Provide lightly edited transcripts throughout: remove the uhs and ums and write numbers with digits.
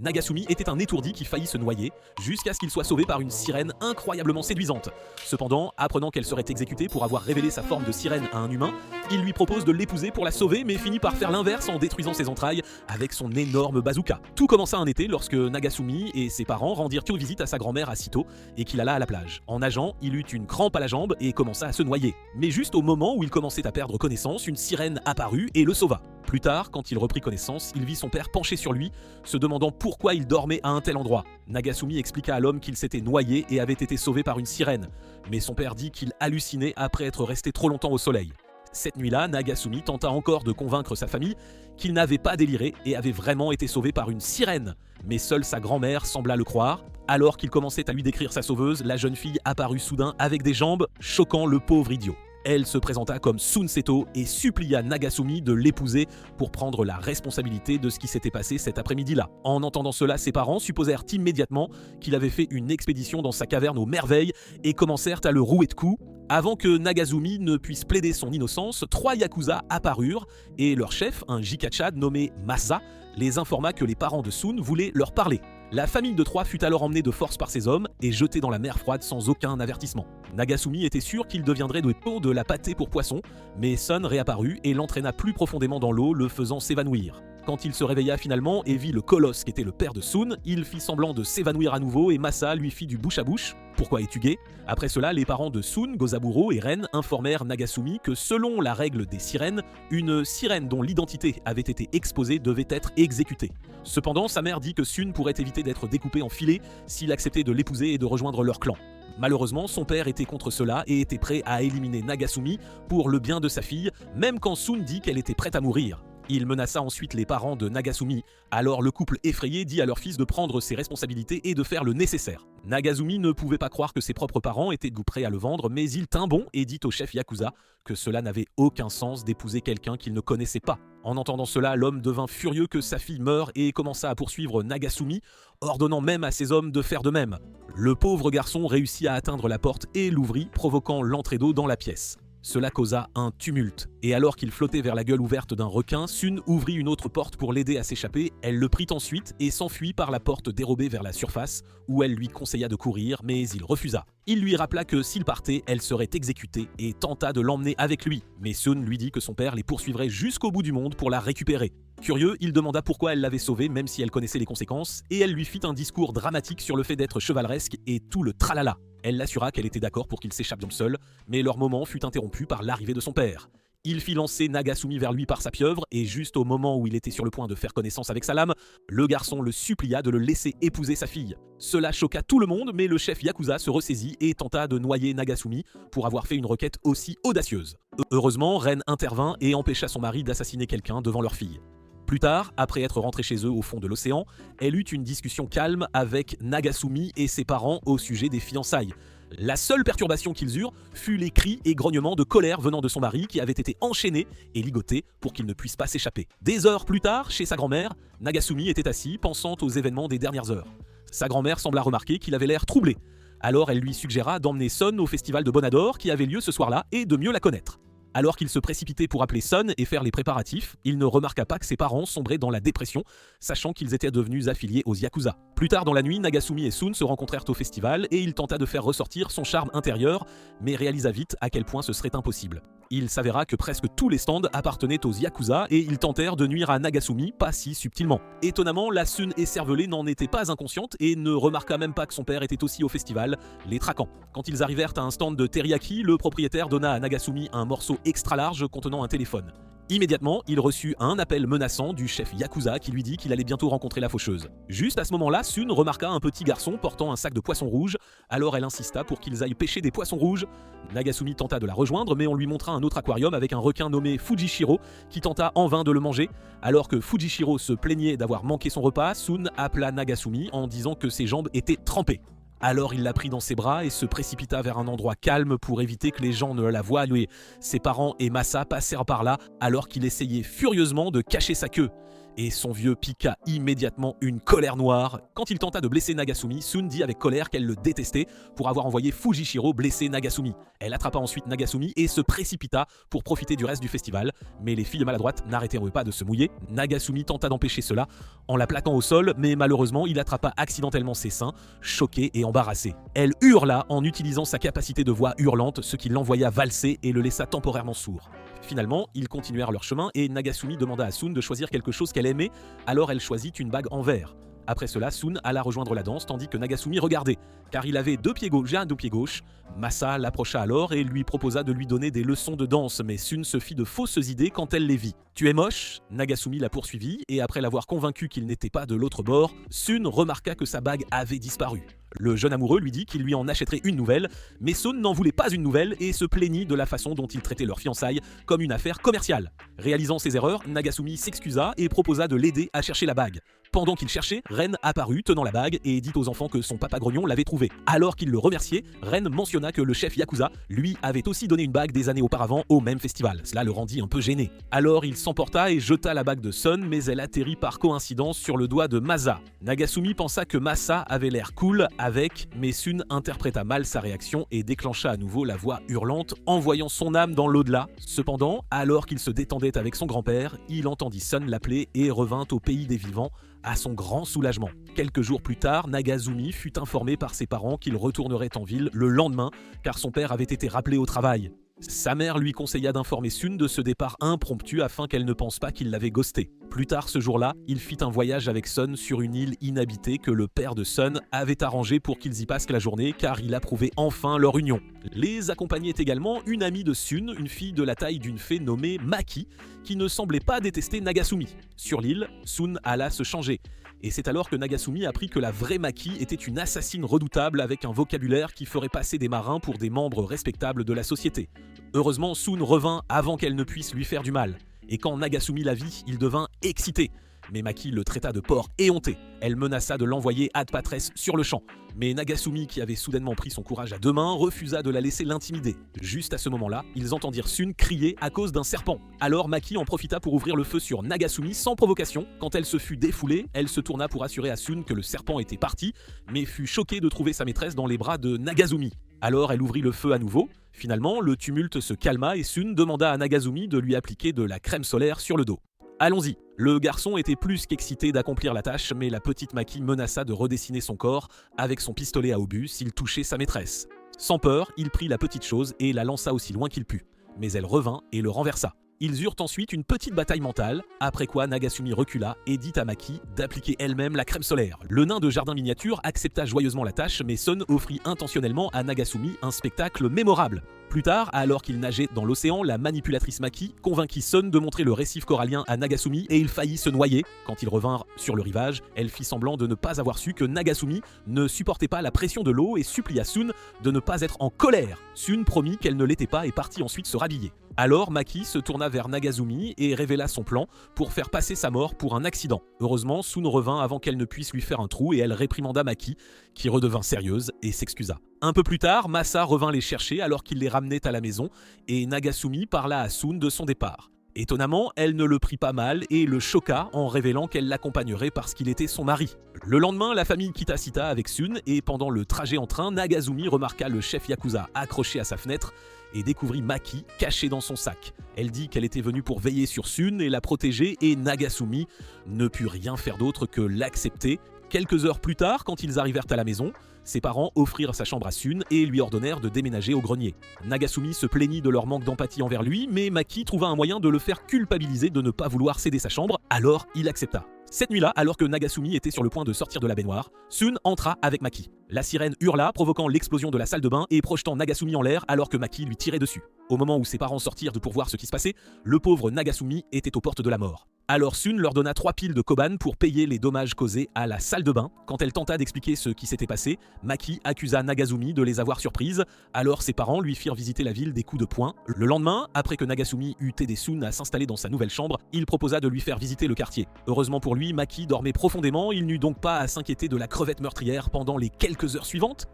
Nagasumi était un étourdi qui faillit se noyer, jusqu'à ce qu'il soit sauvé par une sirène incroyablement séduisante. Cependant, apprenant qu'elle serait exécutée pour avoir révélé sa forme de sirène à un humain, il lui propose de l'épouser pour la sauver, mais finit par faire l'inverse en détruisant ses entrailles avec son énorme bazooka. Tout commença un été lorsque Nagasumi et ses parents rendirent visite à sa grand-mère à Sito et qu'il alla à la plage. En nageant, il eut une crampe à la jambe et commença à se noyer. Mais juste au moment où il commençait à perdre connaissance, une sirène apparut et le sauva. Plus tard, quand il reprit connaissance, il vit son père penché sur lui, se demandant pourquoi il dormait à un tel endroit. Nagasumi expliqua à l'homme qu'il s'était noyé et avait été sauvé par une sirène, mais son père dit qu'il hallucinait après être resté trop longtemps au soleil. Cette nuit-là, Nagasumi tenta encore de convaincre sa famille qu'il n'avait pas déliré et avait vraiment été sauvé par une sirène. Mais seule sa grand-mère sembla le croire. Alors qu'il commençait à lui décrire sa sauveuse, la jeune fille apparut soudain avec des jambes, choquant le pauvre idiot. Elle se présenta comme Sun Seto et supplia Nagasumi de l'épouser pour prendre la responsabilité de ce qui s'était passé cet après-midi-là. En entendant cela, ses parents supposèrent immédiatement qu'il avait fait une expédition dans sa caverne aux merveilles et commencèrent à le rouer de coups. Avant que Nagasumi ne puisse plaider son innocence, 3 yakuza apparurent et leur chef, un jikacha nommé Masa, les informa que les parents de Sun voulaient leur parler. La famille de 3 fut alors emmenée de force par ces hommes et jetée dans la mer froide sans aucun avertissement. Nagasumi était sûr qu'il deviendrait de la pâtée pour poisson, mais Sun réapparut et l'entraîna plus profondément dans l'eau, le faisant s'évanouir. Quand il se réveilla finalement et vit le colosse qui était le père de Sun, il fit semblant de s'évanouir à nouveau et Masa lui fit du bouche à bouche. Pourquoi es-tu gay ? Après cela, les parents de Sun, Gozaburo et Ren informèrent Nagasumi que selon la règle des sirènes, une sirène dont l'identité avait été exposée devait être exécutée. Cependant, sa mère dit que Sun pourrait éviter d'être découpé en filets s'il acceptait de l'épouser et de rejoindre leur clan. Malheureusement, son père était contre cela et était prêt à éliminer Nagasumi pour le bien de sa fille, même quand Sun dit qu'elle était prête à mourir. Il menaça ensuite les parents de Nagasumi, alors le couple effrayé dit à leur fils de prendre ses responsabilités et de faire le nécessaire. Nagasumi ne pouvait pas croire que ses propres parents étaient prêts à le vendre, mais il tint bon et dit au chef Yakuza que cela n'avait aucun sens d'épouser quelqu'un qu'il ne connaissait pas. En entendant cela, l'homme devint furieux que sa fille meure et commença à poursuivre Nagasumi, ordonnant même à ses hommes de faire de même. Le pauvre garçon réussit à atteindre la porte et l'ouvrit, provoquant l'entrée d'eau dans la pièce. Cela causa un tumulte, et alors qu'il flottait vers la gueule ouverte d'un requin, Sun ouvrit une autre porte pour l'aider à s'échapper, elle le prit ensuite et s'enfuit par la porte dérobée vers la surface, où elle lui conseilla de courir, mais il refusa. Il lui rappela que s'il partait, elle serait exécutée et tenta de l'emmener avec lui, mais Sun lui dit que son père les poursuivrait jusqu'au bout du monde pour la récupérer. Curieux, il demanda pourquoi elle l'avait sauvée même si elle connaissait les conséquences, et elle lui fit un discours dramatique sur le fait d'être chevaleresque et tout le tralala. Elle l'assura qu'elle était d'accord pour qu'il s'échappe dans le sol, mais leur moment fut interrompu par l'arrivée de son père. Il fit lancer Nagasumi vers lui par sa pieuvre, et juste au moment où il était sur le point de faire connaissance avec sa lame, le garçon le supplia de le laisser épouser sa fille. Cela choqua tout le monde, mais le chef Yakuza se ressaisit et tenta de noyer Nagasumi pour avoir fait une requête aussi audacieuse. Heureusement, Ren intervint et empêcha son mari d'assassiner quelqu'un devant leur fille. Plus tard, après être rentrée chez eux au fond de l'océan, elle eut une discussion calme avec Nagasumi et ses parents au sujet des fiançailles. La seule perturbation qu'ils eurent fut les cris et grognements de colère venant de son mari qui avait été enchaîné et ligoté pour qu'il ne puisse pas s'échapper. Des heures plus tard, chez sa grand-mère, Nagasumi était assis, pensant aux événements des dernières heures. Sa grand-mère sembla remarquer qu'il avait l'air troublé. Alors elle lui suggéra d'emmener Sun au festival de Bonador qui avait lieu ce soir-là et de mieux la connaître. Alors qu'il se précipitait pour appeler Sun et faire les préparatifs, il ne remarqua pas que ses parents sombraient dans la dépression, sachant qu'ils étaient devenus affiliés aux Yakuza. Plus tard dans la nuit, Nagasumi et Sun se rencontrèrent au festival et il tenta de faire ressortir son charme intérieur, mais réalisa vite à quel point ce serait impossible. Il s'avéra que presque tous les stands appartenaient aux Yakuza et ils tentèrent de nuire à Nagasumi, pas si subtilement. Étonnamment, la Sun écervelée n'en était pas inconsciente et ne remarqua même pas que son père était aussi au festival, les traquant. Quand ils arrivèrent à un stand de teriyaki, le propriétaire donna à Nagasumi un morceau extra large contenant un téléphone. Immédiatement, il reçut un appel menaçant du chef Yakuza qui lui dit qu'il allait bientôt rencontrer la faucheuse. Juste à ce moment-là, Sun remarqua un petit garçon portant un sac de poissons rouges, alors elle insista pour qu'ils aillent pêcher des poissons rouges. Nagasumi tenta de la rejoindre, mais on lui montra un autre aquarium avec un requin nommé Fujishiro qui tenta en vain de le manger. Alors que Fujishiro se plaignait d'avoir manqué son repas, Sun appela Nagasumi en disant que ses jambes étaient trempées. Alors il la prit dans ses bras et se précipita vers un endroit calme pour éviter que les gens ne la voient. Lui, ses parents et Masa passèrent par là alors qu'il essayait furieusement de cacher sa queue. Et son vieux piqua immédiatement une colère noire. Quand il tenta de blesser Nagasumi, Sun dit avec colère qu'elle le détestait pour avoir envoyé Fujishiro blesser Nagasumi. Elle attrapa ensuite Nagasumi et se précipita pour profiter du reste du festival. Mais les filles maladroites n'arrêtèrent pas de se mouiller. Nagasumi tenta d'empêcher cela en la plaquant au sol, mais malheureusement il attrapa accidentellement ses seins, choqué et embarrassé. Elle hurla en utilisant sa capacité de voix hurlante, ce qui l'envoya valser et le laissa temporairement sourd. Finalement, ils continuèrent leur chemin et Nagasumi demanda à Sun de choisir quelque chose qu'elle aimait, alors elle choisit une bague en verre. Après cela, Sun alla rejoindre la danse tandis que Nagasumi regardait, car il avait 2 pieds gauche et un 2 pieds gauche. Masa l'approcha alors et lui proposa de lui donner des leçons de danse, mais Sun se fit de fausses idées quand elle les vit. « Tu es moche ?» Nagasumi la poursuivit et après l'avoir convaincu qu'il n'était pas de l'autre bord, Sun remarqua que sa bague avait disparu. Le jeune amoureux lui dit qu'il lui en achèterait une nouvelle, mais Sun n'en voulait pas une nouvelle et se plaignit de la façon dont il traitait leur fiançailles comme une affaire commerciale. Réalisant ses erreurs, Nagasumi s'excusa et proposa de l'aider à chercher la bague. Pendant qu'il cherchait, Ren apparut tenant la bague et dit aux enfants que son papa grognon l'avait trouvée. Alors qu'il le remerciait, Ren mentionna que le chef Yakuza lui avait aussi donné une bague des années auparavant au même festival. Cela le rendit un peu gêné. Alors il s'emporta et jeta la bague de Sun, mais elle atterrit par coïncidence sur le doigt de Masa. Nagasumi pensa que Masa avait l'air cool avec, mais Sun interpréta mal sa réaction et déclencha à nouveau la voix hurlante, envoyant son âme dans l'au-delà. Cependant, alors qu'il se détendait avec son grand-père, il entendit Sun l'appeler et revint au pays des vivants, à son grand soulagement. Quelques jours plus tard, Nagasumi fut informé par ses parents qu'il retournerait en ville le lendemain, car son père avait été rappelé au travail. Sa mère lui conseilla d'informer Sun de ce départ impromptu afin qu'elle ne pense pas qu'il l'avait ghosté. Plus tard ce jour-là, il fit un voyage avec Sun sur une île inhabitée que le père de Sun avait arrangé pour qu'ils y passent la journée car il approuvait enfin leur union. Les accompagnait également une amie de Sun, une fille de la taille d'une fée nommée Maki, qui ne semblait pas détester Nagasumi. Sur l'île, Sun alla se changer. Et c'est alors que Nagasumi apprit que la vraie Maki était une assassine redoutable avec un vocabulaire qui ferait passer des marins pour des membres respectables de la société. Heureusement, Sun revint avant qu'elle ne puisse lui faire du mal. Et quand Nagasumi la vit, il devint excité. Mais Maki le traita de porc éhonté. Elle menaça de l'envoyer ad patresse sur le champ. Mais Nagasumi, qui avait soudainement pris son courage à 2 mains, refusa de la laisser l'intimider. Juste à ce moment-là, ils entendirent Sun crier à cause d'un serpent. Alors Maki en profita pour ouvrir le feu sur Nagasumi sans provocation. Quand elle se fut défoulée, elle se tourna pour assurer à Sun que le serpent était parti, mais fut choquée de trouver sa maîtresse dans les bras de Nagasumi. Alors elle ouvrit le feu à nouveau. Finalement, le tumulte se calma et Sun demanda à Nagasumi de lui appliquer de la crème solaire sur le dos. Allons-y. Le garçon était plus qu'excité d'accomplir la tâche, mais la petite Maki menaça de redessiner son corps avec son pistolet à obus s'il touchait sa maîtresse. Sans peur, il prit la petite chose et la lança aussi loin qu'il put. Mais elle revint et le renversa. Ils eurent ensuite une petite bataille mentale, après quoi Nagasumi recula et dit à Maki d'appliquer elle-même la crème solaire. Le nain de jardin miniature accepta joyeusement la tâche, mais Sun offrit intentionnellement à Nagasumi un spectacle mémorable. Plus tard, alors qu'il nageait dans l'océan, la manipulatrice Maki convainquit Sun de montrer le récif corallien à Nagasumi et il faillit se noyer. Quand ils revinrent sur le rivage, elle fit semblant de ne pas avoir su que Nagasumi ne supportait pas la pression de l'eau et supplia Sun de ne pas être en colère. Sun promit qu'elle ne l'était pas et partit ensuite se rhabiller. Alors Maki se tourna vers Nagasumi et révéla son plan pour faire passer sa mort pour un accident. Heureusement, Sun revint avant qu'elle ne puisse lui faire un trou et elle réprimanda Maki, qui redevint sérieuse et s'excusa. Un peu plus tard, Masa revint les chercher alors qu'il les ramenait à la maison et Nagasumi parla à Sun de son départ. Étonnamment, elle ne le prit pas mal et le choqua en révélant qu'elle l'accompagnerait parce qu'il était son mari. Le lendemain, la famille quitta Sita avec Sun et pendant le trajet en train, Nagasumi remarqua le chef Yakuza accroché à sa fenêtre et découvrit Maki cachée dans son sac. Elle dit qu'elle était venue pour veiller sur Sun et la protéger et Nagasumi ne put rien faire d'autre que l'accepter. Quelques heures plus tard, quand ils arrivèrent à la maison, ses parents offrirent sa chambre à Sun et lui ordonnèrent de déménager au grenier. Nagasumi se plaignit de leur manque d'empathie envers lui, mais Maki trouva un moyen de le faire culpabiliser de ne pas vouloir céder sa chambre, alors il accepta. Cette nuit-là, alors que Nagasumi était sur le point de sortir de la baignoire, Sun entra avec Maki. La sirène hurla, provoquant l'explosion de la salle de bain et projetant Nagasumi en l'air alors que Maki lui tirait dessus. Au moment où ses parents sortirent pour voir ce qui se passait, le pauvre Nagasumi était aux portes de la mort. Alors Sun leur donna 3 piles de koban pour payer les dommages causés à la salle de bain. Quand elle tenta d'expliquer ce qui s'était passé, Maki accusa Nagasumi de les avoir surprises, alors ses parents lui firent visiter la ville des coups de poing. Le lendemain, après que Nagasumi eut aidé Sun à s'installer dans sa nouvelle chambre, il proposa de lui faire visiter le quartier. Heureusement pour lui, Maki dormait profondément, il n'eut donc pas à s'inquiéter de la crevette meurtrière pendant les quelques heures suivantes.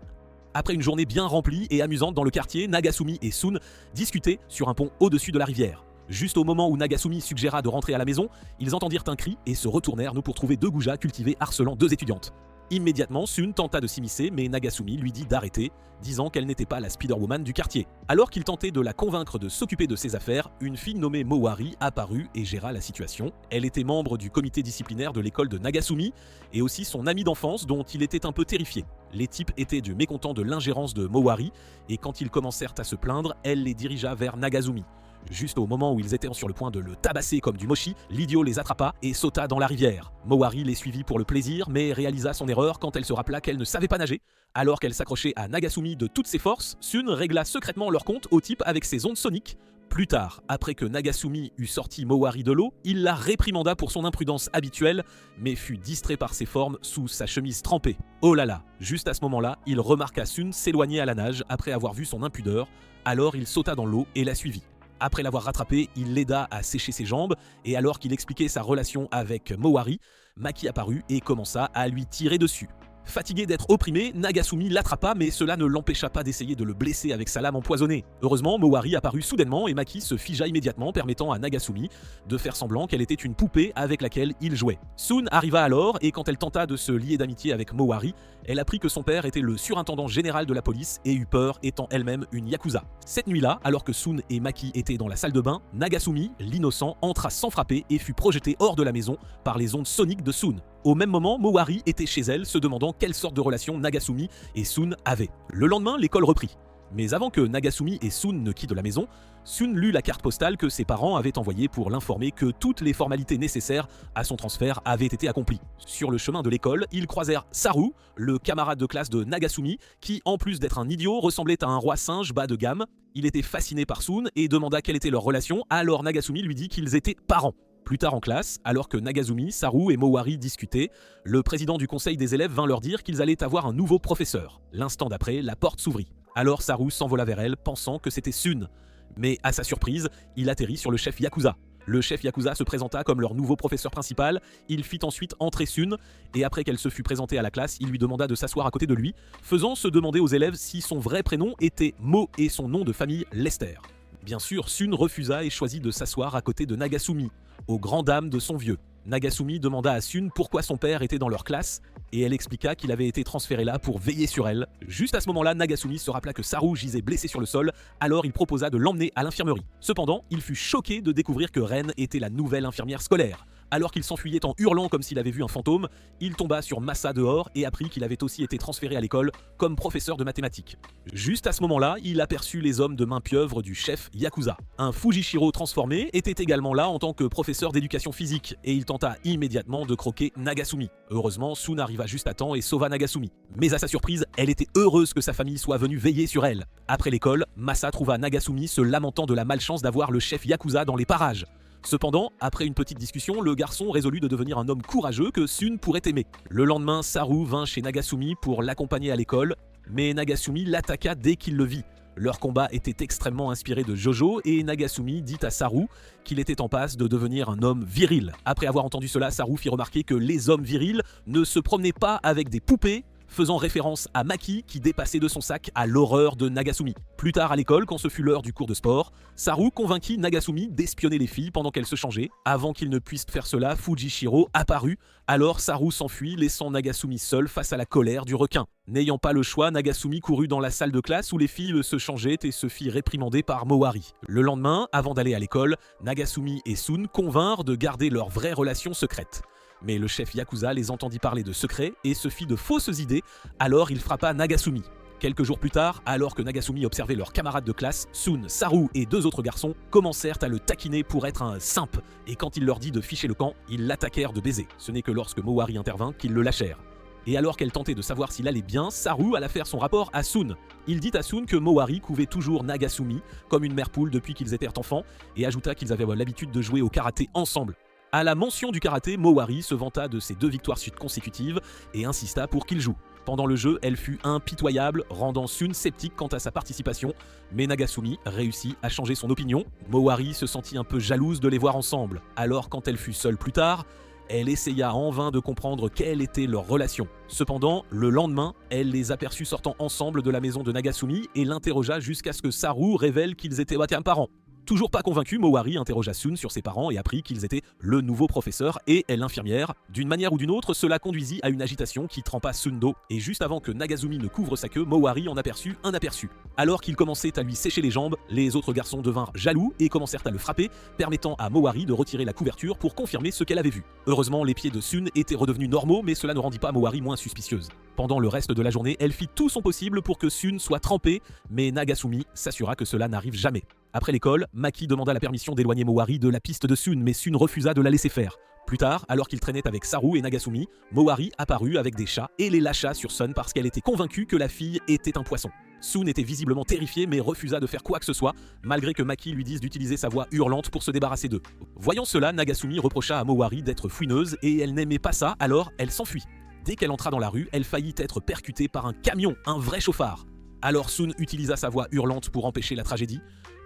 Après une journée bien remplie et amusante dans le quartier, Nagasumi et Sun discutaient sur un pont au-dessus de la rivière. Juste au moment où Nagasumi suggéra de rentrer à la maison, ils entendirent un cri et se retournèrent pour trouver 2 goujats cultivés harcelant 2 étudiantes. Immédiatement, Sun tenta de s'immiscer, mais Nagasumi lui dit d'arrêter, disant qu'elle n'était pas la Spider-Woman du quartier. Alors qu'il tentait de la convaincre de s'occuper de ses affaires, une fille nommée Mowari apparut et géra la situation. Elle était membre du comité disciplinaire de l'école de Nagasumi, et aussi son amie d'enfance dont il était un peu terrifié. Les types étaient du mécontent de l'ingérence de Mowari, et quand ils commencèrent à se plaindre, elle les dirigea vers Nagasumi. Juste au moment où ils étaient sur le point de le tabasser comme du mochi, l'idiot les attrapa et sauta dans la rivière. Mowari les suivit pour le plaisir, mais réalisa son erreur quand elle se rappela qu'elle ne savait pas nager. Alors qu'elle s'accrochait à Nagasumi de toutes ses forces, Sun régla secrètement leur compte au type avec ses ondes soniques. Plus tard, après que Nagasumi eut sorti Mowari de l'eau, il la réprimanda pour son imprudence habituelle, mais fut distrait par ses formes sous sa chemise trempée. Oh là là, juste à ce moment-là, il remarqua Sun s'éloigner à la nage après avoir vu son impudeur, alors il sauta dans l'eau et la suivit. Après l'avoir rattrapé, il l'aida à sécher ses jambes, et alors qu'il expliquait sa relation avec Mowari, Maki apparut et commença à lui tirer dessus. Fatigué d'être opprimé, Nagasumi l'attrapa, mais cela ne l'empêcha pas d'essayer de le blesser avec sa lame empoisonnée. Heureusement, Mowari apparut soudainement et Maki se figea immédiatement, permettant à Nagasumi de faire semblant qu'elle était une poupée avec laquelle il jouait. Sun arriva alors, et quand elle tenta de se lier d'amitié avec Mowari, elle apprit que son père était le surintendant général de la police et eut peur, étant elle-même une yakuza. Cette nuit-là, alors que Sun et Maki étaient dans la salle de bain, Nagasumi, l'innocent, entra sans frapper et fut projeté hors de la maison par les ondes soniques de Sun. Au même moment, Mowari était chez elle, se demandant quelle sorte de relation Nagasumi et Sun avaient. Le lendemain, l'école reprit. Mais avant que Nagasumi et Sun ne quittent la maison, Sun lut la carte postale que ses parents avaient envoyée pour l'informer que toutes les formalités nécessaires à son transfert avaient été accomplies. Sur le chemin de l'école, ils croisèrent Saru, le camarade de classe de Nagasumi, qui, en plus d'être un idiot, ressemblait à un roi singe bas de gamme. Il était fasciné par Sun et demanda quelle était leur relation, alors Nagasumi lui dit qu'ils étaient parents. Plus tard en classe, alors que Nagasumi, Saru et Mowari discutaient, le président du conseil des élèves vint leur dire qu'ils allaient avoir un nouveau professeur. L'instant d'après, la porte s'ouvrit. Alors Saru s'envola vers elle, pensant que c'était Sun. Mais à sa surprise, il atterrit sur le chef Yakuza. Le chef Yakuza se présenta comme leur nouveau professeur principal, il fit ensuite entrer Sun, et après qu'elle se fut présentée à la classe, il lui demanda de s'asseoir à côté de lui, faisant se demander aux élèves si son vrai prénom était Mo et son nom de famille Lester. Bien sûr, Sun refusa et choisit de s'asseoir à côté de Nagasumi, aux grandes dames de son vieux. Nagasumi demanda à Sun pourquoi son père était dans leur classe, et elle expliqua qu'il avait été transféré là pour veiller sur elle. Juste à ce moment-là, Nagasumi se rappela que Saru gisait blessé sur le sol, alors il proposa de l'emmener à l'infirmerie. Cependant, il fut choqué de découvrir que Ren était la nouvelle infirmière scolaire. Alors qu'il s'enfuyait en hurlant comme s'il avait vu un fantôme, il tomba sur Masa dehors et apprit qu'il avait aussi été transféré à l'école comme professeur de mathématiques. Juste à ce moment-là, il aperçut les hommes de main pieuvre du chef Yakuza. Un Fujishiro transformé était également là en tant que professeur d'éducation physique et il tenta immédiatement de croquer Nagasumi. Heureusement, Sun arriva juste à temps et sauva Nagasumi. Mais à sa surprise, elle était heureuse que sa famille soit venue veiller sur elle. Après l'école, Masa trouva Nagasumi se lamentant de la malchance d'avoir le chef Yakuza dans les parages. Cependant, après une petite discussion, le garçon résolut de devenir un homme courageux que Sun pourrait aimer. Le lendemain, Saru vint chez Nagasumi pour l'accompagner à l'école, mais Nagasumi l'attaqua dès qu'il le vit. Leur combat était extrêmement inspiré de Jojo et Nagasumi dit à Saru qu'il était en passe de devenir un homme viril. Après avoir entendu cela, Saru fit remarquer que les hommes virils ne se promenaient pas avec des poupées, faisant référence à Maki qui dépassait de son sac à l'horreur de Nagasumi. Plus tard à l'école, quand ce fut l'heure du cours de sport, Saru convainquit Nagasumi d'espionner les filles pendant qu'elles se changeaient. Avant qu'il ne puisse faire cela, Fujishiro apparut, alors Saru s'enfuit, laissant Nagasumi seul face à la colère du requin. N'ayant pas le choix, Nagasumi courut dans la salle de classe où les filles se changeaient et se fit réprimander par Mowari. Le lendemain, avant d'aller à l'école, Nagasumi et Sun convinrent de garder leur vraie relation secrète. Mais le chef Yakuza les entendit parler de secrets et se fit de fausses idées, alors il frappa Nagasumi. Quelques jours plus tard, alors que Nagasumi observait leurs camarades de classe, Sun, Saru et 2 autres garçons commencèrent à le taquiner pour être un simp, et quand il leur dit de ficher le camp, ils l'attaquèrent de baisers. Ce n'est que lorsque Mowari intervint qu'ils le lâchèrent. Et alors qu'elle tentait de savoir s'il allait bien, Saru alla faire son rapport à Sun. Il dit à Sun que Mowari couvait toujours Nagasumi comme une mère poule depuis qu'ils étaient enfants, et ajouta qu'ils avaient l'habitude de jouer au karaté ensemble. À la mention du karaté, Mowari se vanta de ses 2 victoires consécutives et insista pour qu'il joue. Pendant le jeu, elle fut impitoyable, rendant Sun sceptique quant à sa participation, mais Nagasumi réussit à changer son opinion. Mowari se sentit un peu jalouse de les voir ensemble, alors quand elle fut seule plus tard, elle essaya en vain de comprendre quelle était leur relation. Cependant, le lendemain, elle les aperçut sortant ensemble de la maison de Nagasumi et l'interrogea jusqu'à ce que Saru révèle qu'ils étaient parents. Toujours pas convaincu, Mowari interrogea Sun sur ses parents et apprit qu'ils étaient le nouveau professeur et elle l'infirmière. D'une manière ou d'une autre, cela conduisit à une agitation qui trempa Sun d'eau, et juste avant que Nagasumi ne couvre sa queue, Mowari en aperçut un aperçu. Alors qu'il commençait à lui sécher les jambes, les autres garçons devinrent jaloux et commencèrent à le frapper, permettant à Mowari de retirer la couverture pour confirmer ce qu'elle avait vu. Heureusement, les pieds de Sun étaient redevenus normaux, mais cela ne rendit pas Mowari moins suspicieuse. Pendant le reste de la journée, elle fit tout son possible pour que Sun soit trempée, mais Nagasumi s'assura que cela n'arrive jamais. Après l'école, Maki demanda la permission d'éloigner Mowari de la piste de Sun, mais Sun refusa de la laisser faire. Plus tard, alors qu'il traînait avec Saru et Nagasumi, Mowari apparut avec des chats et les lâcha sur Sun parce qu'elle était convaincue que la fille était un poisson. Sun était visiblement terrifiée mais refusa de faire quoi que ce soit, malgré que Maki lui dise d'utiliser sa voix hurlante pour se débarrasser d'eux. Voyant cela, Nagasumi reprocha à Mowari d'être fouineuse et elle n'aimait pas ça, alors elle s'enfuit. Dès qu'elle entra dans la rue, elle faillit être percutée par un camion, un vrai chauffard. Alors Sun utilisa sa voix hurlante pour empêcher la tragédie.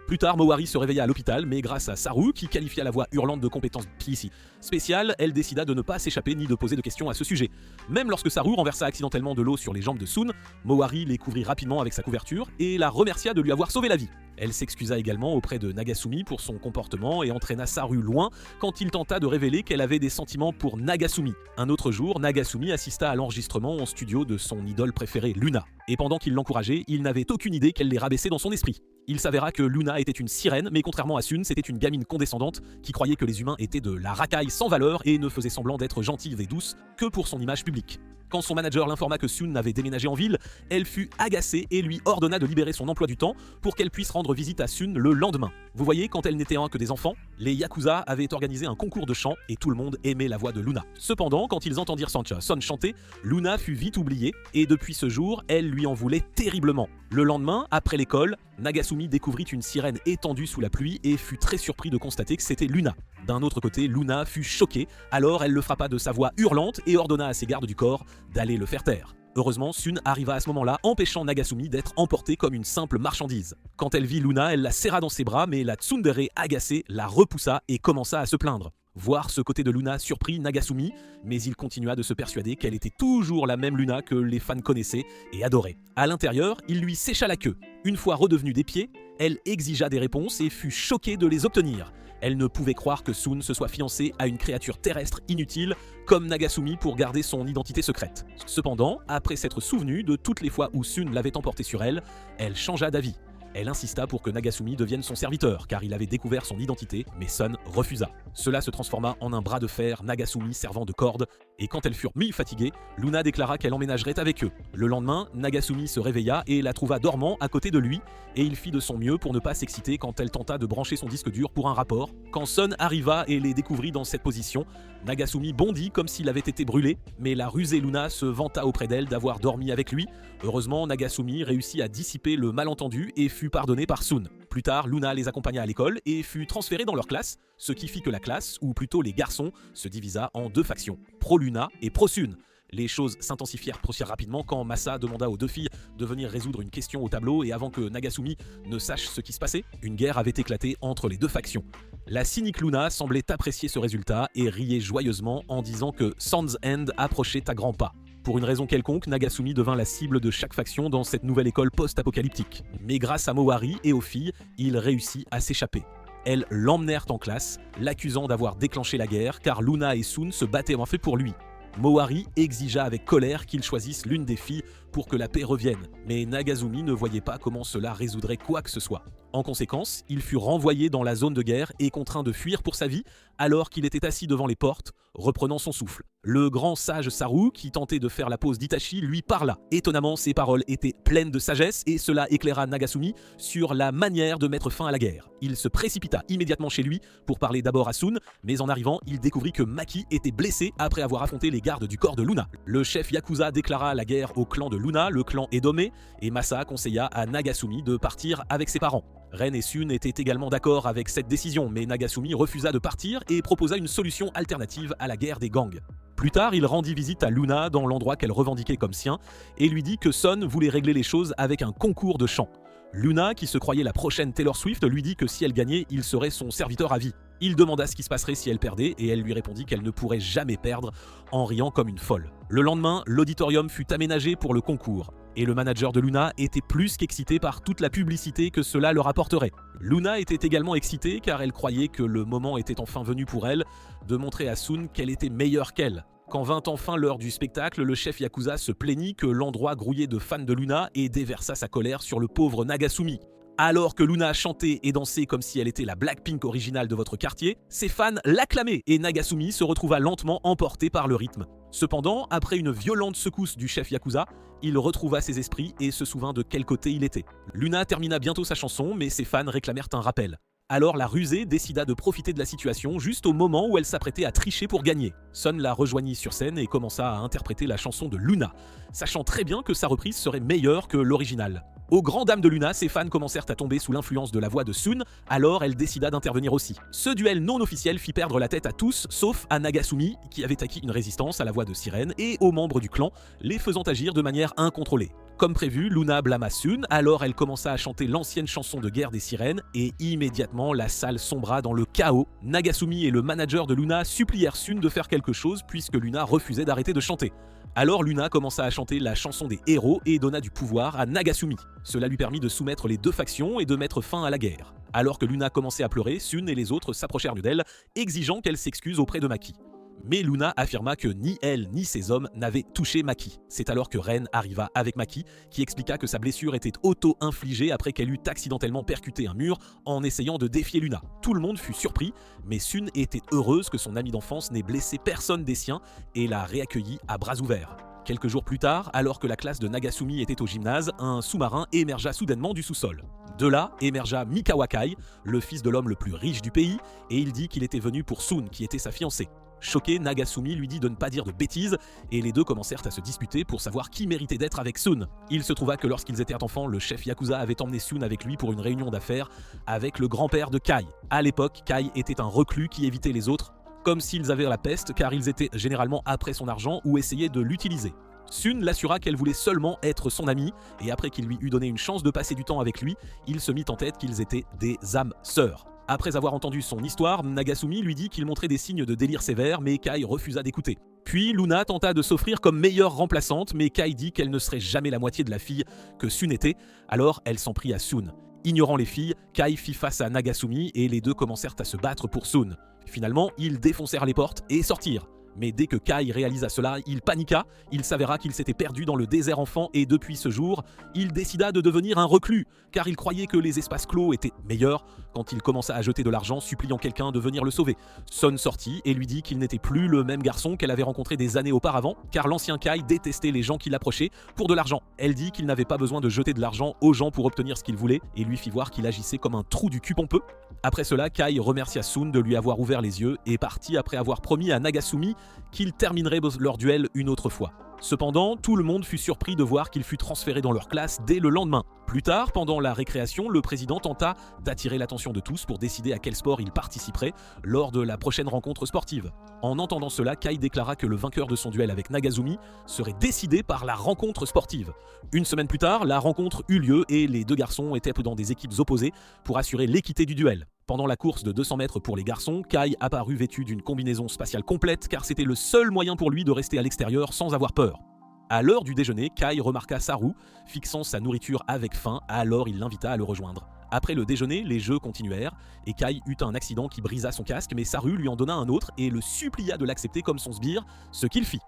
Plus tard, Mowari se réveilla à l'hôpital, mais grâce à Saru, qui qualifia la voix hurlante de compétence PC spéciale, elle décida de ne pas s'échapper ni de poser de questions à ce sujet. Même lorsque Saru renversa accidentellement de l'eau sur les jambes de Sun, Mowari les couvrit rapidement avec sa couverture et la remercia de lui avoir sauvé la vie. Elle s'excusa également auprès de Nagasumi pour son comportement et entraîna Saru loin quand il tenta de révéler qu'elle avait des sentiments pour Nagasumi. Un autre jour, Nagasumi assista à l'enregistrement en studio de son idole préférée, Luna. Et pendant qu'il l'encourageait, il n'avait aucune idée qu'elle les rabaissait dans son esprit. Il s'avéra que Luna était une sirène, mais contrairement à Sun, c'était une gamine condescendante qui croyait que les humains étaient de la racaille sans valeur et ne faisait semblant d'être gentille et douce que pour son image publique. Quand son manager l'informa que Sun avait déménagé en ville, elle fut agacée et lui ordonna de libérer son emploi du temps pour qu'elle puisse rendre visite à Sun le lendemain. Vous voyez, quand elle n'était que des enfants, les Yakuza avaient organisé un concours de chant et tout le monde aimait la voix de Luna. Cependant, quand ils entendirent Son chanter, Luna fut vite oubliée et depuis ce jour, elle lui en voulait terriblement. Le lendemain, après l'école, Nagasumi découvrit une sirène étendue sous la pluie et fut très surpris de constater que c'était Luna. D'un autre côté, Luna fut choquée, alors elle le frappa de sa voix hurlante et ordonna à ses gardes du corps d'aller le faire taire. Heureusement, Sun arriva à ce moment-là, empêchant Nagasumi d'être emportée comme une simple marchandise. Quand elle vit Luna, elle la serra dans ses bras, mais la tsundere, agacée, la repoussa et commença à se plaindre. Voir ce côté de Luna surprit Nagasumi, mais il continua de se persuader qu'elle était toujours la même Luna que les fans connaissaient et adoraient. À l'intérieur, il lui sécha la queue. Une fois redevenue des pieds, elle exigea des réponses et fut choquée de les obtenir. Elle ne pouvait croire que Sun se soit fiancé à une créature terrestre inutile comme Nagasumi pour garder son identité secrète. Cependant, après s'être souvenue de toutes les fois où Sun l'avait emporté sur elle, elle changea d'avis. Elle insista pour que Nagasumi devienne son serviteur, car il avait découvert son identité, mais Sun refusa. Cela se transforma en un bras de fer, Nagasumi servant de corde, et quand elles furent mi-fatiguées, Luna déclara qu'elle emménagerait avec eux. Le lendemain, Nagasumi se réveilla et la trouva dormant à côté de lui, et il fit de son mieux pour ne pas s'exciter quand elle tenta de brancher son disque dur pour un rapport. Quand Sun arriva et les découvrit dans cette position, Nagasumi bondit comme s'il avait été brûlé, mais la rusée Luna se vanta auprès d'elle d'avoir dormi avec lui. Heureusement, Nagasumi réussit à dissiper le malentendu et fut pardonné par Sun. Plus tard, Luna les accompagna à l'école et fut transférée dans leur classe, ce qui fit que la classe, ou plutôt les garçons, se divisa en deux factions, pro-Luna et pro-Sun. Les choses s'intensifièrent rapidement quand Masa demanda aux deux filles de venir résoudre une question au tableau et avant que Nagasumi ne sache ce qui se passait, une guerre avait éclaté entre les deux factions. La cynique Luna semblait apprécier ce résultat et riait joyeusement en disant que Sans End approchait à grands pas. Pour une raison quelconque, Nagasumi devint la cible de chaque faction dans cette nouvelle école post-apocalyptique. Mais grâce à Mowari et aux filles, il réussit à s'échapper. Elles l'emmenèrent en classe, l'accusant d'avoir déclenché la guerre car Luna et Sun se battaient en fait pour lui. Mowari exigea avec colère qu'il choisisse l'une des filles pour que la paix revienne, mais Nagasumi ne voyait pas comment cela résoudrait quoi que ce soit. En conséquence, il fut renvoyé dans la zone de guerre et contraint de fuir pour sa vie alors qu'il était assis devant les portes, reprenant son souffle. Le grand sage Saru, qui tentait de faire la pose d'Itachi, lui parla. Étonnamment, ses paroles étaient pleines de sagesse et cela éclaira Nagasumi sur la manière de mettre fin à la guerre. Il se précipita immédiatement chez lui pour parler d'abord à Sun, mais en arrivant, il découvrit que Maki était blessé après avoir affronté les gardes du corps de Luna. Le chef Yakuza déclara la guerre au clan de Luna, le clan Edome, et Masa conseilla à Nagasumi de partir avec ses parents. Ren et Sun étaient également d'accord avec cette décision, mais Nagasumi refusa de partir et proposa une solution alternative à la guerre des gangs. Plus tard, il rendit visite à Luna dans l'endroit qu'elle revendiquait comme sien et lui dit que Son voulait régler les choses avec un concours de chant. Luna, qui se croyait la prochaine Taylor Swift, lui dit que si elle gagnait, il serait son serviteur à vie. Il demanda ce qui se passerait si elle perdait et elle lui répondit qu'elle ne pourrait jamais perdre en riant comme une folle. Le lendemain, l'auditorium fut aménagé pour le concours. Et le manager de Luna était plus qu'excité par toute la publicité que cela leur apporterait. Luna était également excitée car elle croyait que le moment était enfin venu pour elle de montrer à Sun qu'elle était meilleure qu'elle. Quand vint enfin l'heure du spectacle, le chef Yakuza se plaignit que l'endroit grouillait de fans de Luna et déversa sa colère sur le pauvre Nagasumi. Alors que Luna chantait et dansait comme si elle était la Blackpink originale de votre quartier, ses fans l'acclamaient et Nagasumi se retrouva lentement emporté par le rythme. Cependant, après une violente secousse du chef Yakuza, il retrouva ses esprits et se souvint de quel côté il était. Luna termina bientôt sa chanson, mais ses fans réclamèrent un rappel. Alors la rusée décida de profiter de la situation juste au moment où elle s'apprêtait à tricher pour gagner. Sun la rejoignit sur scène et commença à interpréter la chanson de Luna, sachant très bien que sa reprise serait meilleure que l'original. Aux grandes dames de Luna, ses fans commencèrent à tomber sous l'influence de la voix de Sun, alors elle décida d'intervenir aussi. Ce duel non officiel fit perdre la tête à tous, sauf à Nagasumi, qui avait acquis une résistance à la voix de Sirène, et aux membres du clan, les faisant agir de manière incontrôlée. Comme prévu, Luna blâma Sun, alors elle commença à chanter l'ancienne chanson de guerre des sirènes, et immédiatement la salle sombra dans le chaos. Nagasumi et le manager de Luna supplièrent Sun de faire quelque chose puisque Luna refusait d'arrêter de chanter. Alors Luna commença à chanter la chanson des héros et donna du pouvoir à Nagasumi. Cela lui permit de soumettre les deux factions et de mettre fin à la guerre. Alors que Luna commençait à pleurer, Sun et les autres s'approchèrent d'elle, exigeant qu'elle s'excuse auprès de Maki. Mais Luna affirma que ni elle ni ses hommes n'avaient touché Maki. C'est alors que Ren arriva avec Maki, qui expliqua que sa blessure était auto-infligée après qu'elle eut accidentellement percuté un mur en essayant de défier Luna. Tout le monde fut surpris, mais Sun était heureuse que son amie d'enfance n'ait blessé personne des siens et la réaccueillit à bras ouverts. Quelques jours plus tard, alors que la classe de Nagasumi était au gymnase, un sous-marin émergea soudainement du sous-sol. De là émergea Mikawa Kai, le fils de l'homme le plus riche du pays, et il dit qu'il était venu pour Sun, qui était sa fiancée. Choqué, Nagasumi lui dit de ne pas dire de bêtises, et les deux commencèrent à se disputer pour savoir qui méritait d'être avec Sun. Il se trouva que lorsqu'ils étaient enfants, le chef Yakuza avait emmené Sun avec lui pour une réunion d'affaires avec le grand-père de Kai. À l'époque, Kai était un reclus qui évitait les autres, comme s'ils avaient la peste, car ils étaient généralement après son argent ou essayaient de l'utiliser. Sun l'assura qu'elle voulait seulement être son amie, et après qu'il lui eut donné une chance de passer du temps avec lui, il se mit en tête qu'ils étaient des âmes sœurs. Après avoir entendu son histoire, Nagasumi lui dit qu'il montrait des signes de délire sévère, mais Kai refusa d'écouter. Puis Luna tenta de s'offrir comme meilleure remplaçante, mais Kai dit qu'elle ne serait jamais la moitié de la fille que Sun était, alors elle s'en prit à Sun. Ignorant les filles, Kai fit face à Nagasumi et les deux commencèrent à se battre pour Sun. Finalement, ils défoncèrent les portes et sortirent. Mais dès que Kai réalisa cela, il paniqua, il s'avéra qu'il s'était perdu dans le désert enfant et depuis ce jour, il décida de devenir un reclus, car il croyait que les espaces clos étaient meilleurs quand il commença à jeter de l'argent suppliant quelqu'un de venir le sauver. Sun sortit et lui dit qu'il n'était plus le même garçon qu'elle avait rencontré des années auparavant, car l'ancien Kai détestait les gens qui l'approchaient pour de l'argent. Elle dit qu'il n'avait pas besoin de jeter de l'argent aux gens pour obtenir ce qu'il voulait et lui fit voir qu'il agissait comme un trou du cul pompeux. Après cela, Kai remercia Sun de lui avoir ouvert les yeux et partit après avoir promis à Nagasumi qu'ils termineraient leur duel une autre fois. Cependant, tout le monde fut surpris de voir qu'il fut transféré dans leur classe dès le lendemain. Plus tard, pendant la récréation, le président tenta d'attirer l'attention de tous pour décider à quel sport il participerait lors de la prochaine rencontre sportive. En entendant cela, Kai déclara que le vainqueur de son duel avec Nagasumi serait décidé par la rencontre sportive. Une semaine plus tard, la rencontre eut lieu et les deux garçons étaient dans des équipes opposées pour assurer l'équité du duel. Pendant la course de 200 mètres pour les garçons, Kai apparut vêtu d'une combinaison spatiale complète car c'était le seul moyen pour lui de rester à l'extérieur sans avoir peur. À l'heure du déjeuner, Kai remarqua Saru fixant sa nourriture avec faim, alors il l'invita à le rejoindre. Après le déjeuner, les jeux continuèrent et Kai eut un accident qui brisa son casque, mais Saru lui en donna un autre et le supplia de l'accepter comme son sbire, ce qu'il fit.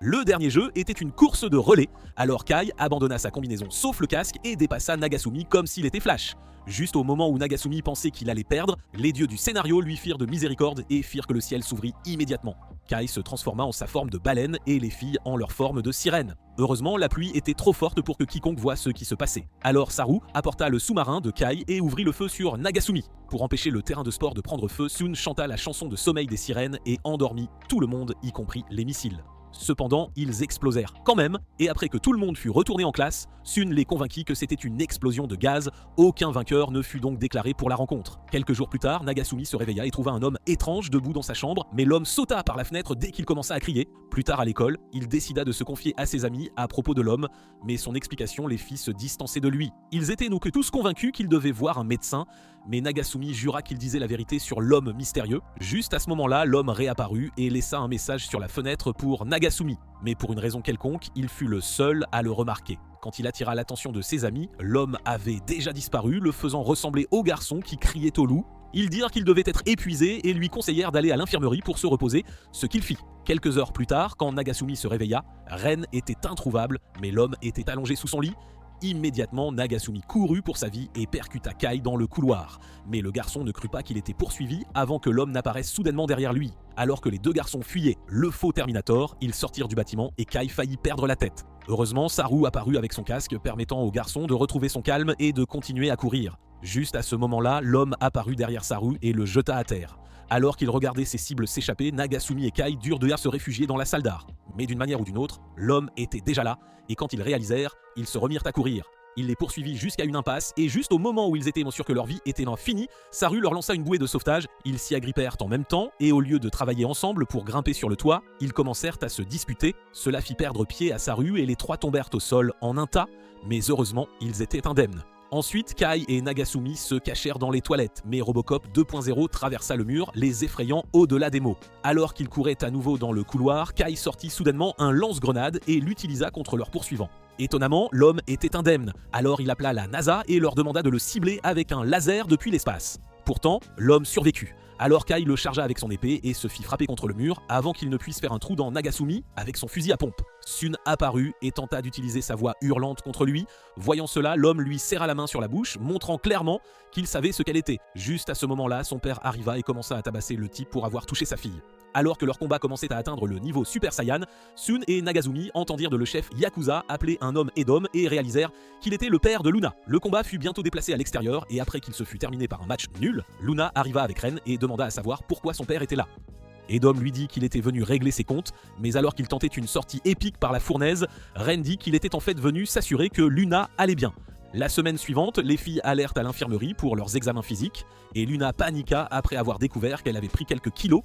Le dernier jeu était une course de relais, alors Kai abandonna sa combinaison sauf le casque et dépassa Nagasumi comme s'il était Flash. Juste au moment où Nagasumi pensait qu'il allait perdre, les dieux du scénario lui firent de miséricorde et firent que le ciel s'ouvrit immédiatement. Kai se transforma en sa forme de baleine et les filles en leur forme de sirène. Heureusement, la pluie était trop forte pour que quiconque voie ce qui se passait. Alors Saru apporta le sous-marin de Kai et ouvrit le feu sur Nagasumi. Pour empêcher le terrain de sport de prendre feu, Sun chanta la chanson de sommeil des sirènes et endormit tout le monde, y compris les missiles. Cependant, ils explosèrent quand même, et après que tout le monde fut retourné en classe, Sun les convainquit que c'était une explosion de gaz, aucun vainqueur ne fut donc déclaré pour la rencontre. Quelques jours plus tard, Nagasumi se réveilla et trouva un homme étrange debout dans sa chambre, mais l'homme sauta par la fenêtre dès qu'il commença à crier. Plus tard à l'école, il décida de se confier à ses amis à propos de l'homme, mais son explication les fit se distancer de lui. Ils étaient donc tous convaincus qu'il devait voir un médecin, mais Nagasumi jura qu'il disait la vérité sur l'homme mystérieux. Juste à ce moment-là, l'homme réapparut et laissa un message sur la fenêtre pour Nagasumi Nagasumi, mais pour une raison quelconque, il fut le seul à le remarquer. Quand il attira l'attention de ses amis, l'homme avait déjà disparu, le faisant ressembler au garçon qui criait au loup. Ils dirent qu'il devait être épuisé et lui conseillèrent d'aller à l'infirmerie pour se reposer, ce qu'il fit. Quelques heures plus tard, quand Nagasumi se réveilla, Ren était introuvable, mais l'homme était allongé sous son lit. Immédiatement, Nagasumi courut pour sa vie et percuta Kai dans le couloir. Mais le garçon ne crut pas qu'il était poursuivi avant que l'homme n'apparaisse soudainement derrière lui. Alors que les deux garçons fuyaient le faux Terminator, ils sortirent du bâtiment et Kai faillit perdre la tête. Heureusement, Saru apparut avec son casque, permettant au garçon de retrouver son calme et de continuer à courir. Juste à ce moment-là, l'homme apparut derrière Saru et le jeta à terre. Alors qu'il regardait ses cibles s'échapper, Nagasumi et Kai durent de se réfugier dans la salle d'art. Mais d'une manière ou d'une autre, l'homme était déjà là, et quand ils réalisèrent, ils se remirent à courir. Il les poursuivit jusqu'à une impasse, et juste au moment où ils étaient sûrs que leur vie était finie, Saru leur lança une bouée de sauvetage, ils s'y agrippèrent en même temps, et au lieu de travailler ensemble pour grimper sur le toit, ils commencèrent à se disputer. Cela fit perdre pied à Saru et les trois tombèrent au sol en un tas, mais heureusement, ils étaient indemnes. Ensuite, Kai et Nagasumi se cachèrent dans les toilettes, mais Robocop 2.0 traversa le mur, les effrayant au-delà des mots. Alors qu'ils couraient à nouveau dans le couloir, Kai sortit soudainement un lance-grenade et l'utilisa contre leurs poursuivants. Étonnamment, l'homme était indemne, alors il appela la NASA et leur demanda de le cibler avec un laser depuis l'espace. Pourtant, l'homme survécut. Alors Kai le chargea avec son épée et se fit frapper contre le mur avant qu'il ne puisse faire un trou dans Nagasumi avec son fusil à pompe. Sun apparut et tenta d'utiliser sa voix hurlante contre lui. Voyant cela, l'homme lui serra la main sur la bouche, montrant clairement qu'il savait ce qu'elle était. Juste à ce moment-là, son père arriva et commença à tabasser le type pour avoir touché sa fille. Alors que leur combat commençait à atteindre le niveau Super Saiyan, Sun et Nagasumi entendirent de le chef Yakuza appeler un homme Edom et réalisèrent qu'il était le père de Luna. Le combat fut bientôt déplacé à l'extérieur et après qu'il se fut terminé par un match nul, Luna arriva avec Ren et demanda à savoir pourquoi son père était là. Edom lui dit qu'il était venu régler ses comptes, mais alors qu'il tentait une sortie épique par la fournaise, Ren dit qu'il était en fait venu s'assurer que Luna allait bien. La semaine suivante, les filles allèrent à l'infirmerie pour leurs examens physiques et Luna paniqua après avoir découvert qu'elle avait pris quelques kilos.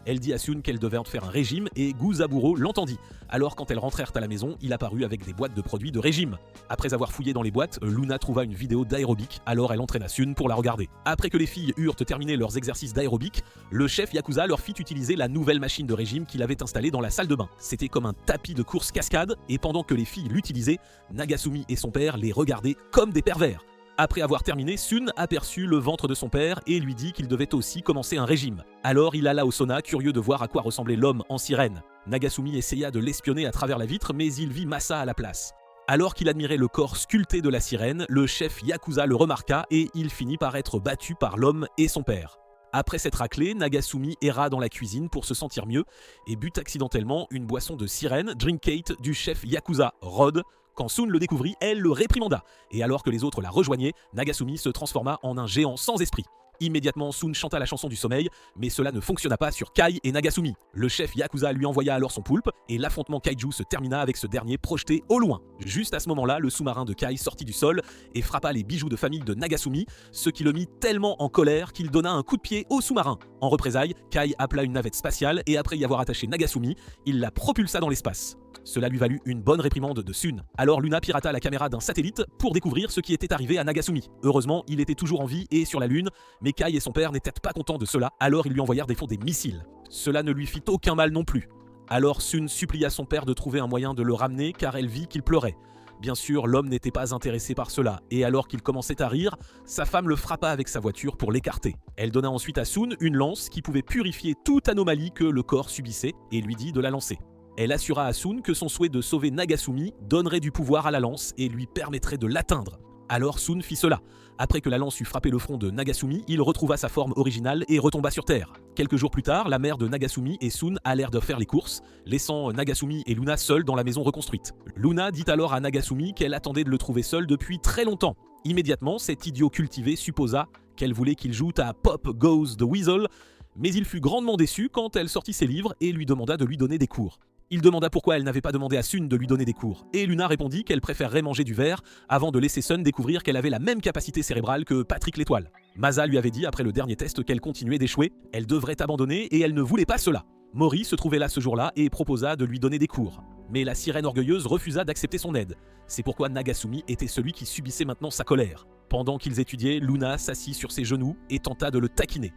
Elle dit à Sun qu'elle devait en faire un régime et Guzaburo l'entendit. Alors quand elles rentrèrent à la maison, il apparut avec des boîtes de produits de régime. Après avoir fouillé dans les boîtes, Luna trouva une vidéo d'aérobic, alors elle entraîna Sun pour la regarder. Après que les filles eurent terminé leurs exercices d'aérobic, le chef Yakuza leur fit utiliser la nouvelle machine de régime qu'il avait installée dans la salle de bain. C'était comme un tapis de course cascade et pendant que les filles l'utilisaient, Nagasumi et son père les regardaient comme des pervers. Après avoir terminé, Sun aperçut le ventre de son père et lui dit qu'il devait aussi commencer un régime. Alors il alla au sauna, curieux de voir à quoi ressemblait l'homme en sirène. Nagasumi essaya de l'espionner à travers la vitre, mais il vit Masa à la place. Alors qu'il admirait le corps sculpté de la sirène, le chef Yakuza le remarqua et il finit par être battu par l'homme et son père. Après s'être raclé, Nagasumi erra dans la cuisine pour se sentir mieux et but accidentellement une boisson de sirène, Drinkate, du chef Yakuza, Rod. Quand Sun le découvrit, elle le réprimanda, et alors que les autres la rejoignaient, Nagasumi se transforma en un géant sans esprit. Immédiatement, Sun chanta la chanson du sommeil, mais cela ne fonctionna pas sur Kai et Nagasumi. Le chef Yakuza lui envoya alors son poulpe, et l'affrontement kaiju se termina avec ce dernier projeté au loin. Juste à ce moment-là, le sous-marin de Kai sortit du sol et frappa les bijoux de famille de Nagasumi, ce qui le mit tellement en colère qu'il donna un coup de pied au sous-marin. En représailles, Kai appela une navette spatiale, et après y avoir attaché Nagasumi, il la propulsa dans l'espace. Cela lui valut une bonne réprimande de Sun. Alors Luna pirata la caméra d'un satellite pour découvrir ce qui était arrivé à Nagasumi. Heureusement, il était toujours en vie et sur la Lune, mais Kai et son père n'étaient pas contents de cela, alors ils lui envoyèrent des missiles. Cela ne lui fit aucun mal non plus. Alors Sun supplia son père de trouver un moyen de le ramener car elle vit qu'il pleurait. Bien sûr, l'homme n'était pas intéressé par cela, et alors qu'il commençait à rire, sa femme le frappa avec sa voiture pour l'écarter. Elle donna ensuite à Sun une lance qui pouvait purifier toute anomalie que le corps subissait et lui dit de la lancer. Elle assura à Sun que son souhait de sauver Nagasumi donnerait du pouvoir à la lance et lui permettrait de l'atteindre. Alors Sun fit cela. Après que la lance eut frappé le front de Nagasumi, il retrouva sa forme originale et retomba sur Terre. Quelques jours plus tard, la mère de Nagasumi et Sun allèrent de faire les courses, laissant Nagasumi et Luna seuls dans la maison reconstruite. Luna dit alors à Nagasumi qu'elle attendait de le trouver seul depuis très longtemps. Immédiatement, cet idiot cultivé supposa qu'elle voulait qu'il joue à Pop Goes the Weasel, mais il fut grandement déçu quand elle sortit ses livres et lui demanda de lui donner des cours. Il demanda pourquoi elle n'avait pas demandé à Sun de lui donner des cours, et Luna répondit qu'elle préférerait manger du verre avant de laisser Sun découvrir qu'elle avait la même capacité cérébrale que Patrick l'Étoile. Masa lui avait dit après le dernier test qu'elle continuait d'échouer, elle devrait abandonner et elle ne voulait pas cela. Mori se trouvait là ce jour-là et proposa de lui donner des cours. Mais la sirène orgueilleuse refusa d'accepter son aide. C'est pourquoi Nagasumi était celui qui subissait maintenant sa colère. Pendant qu'ils étudiaient, Luna s'assit sur ses genoux et tenta de le taquiner.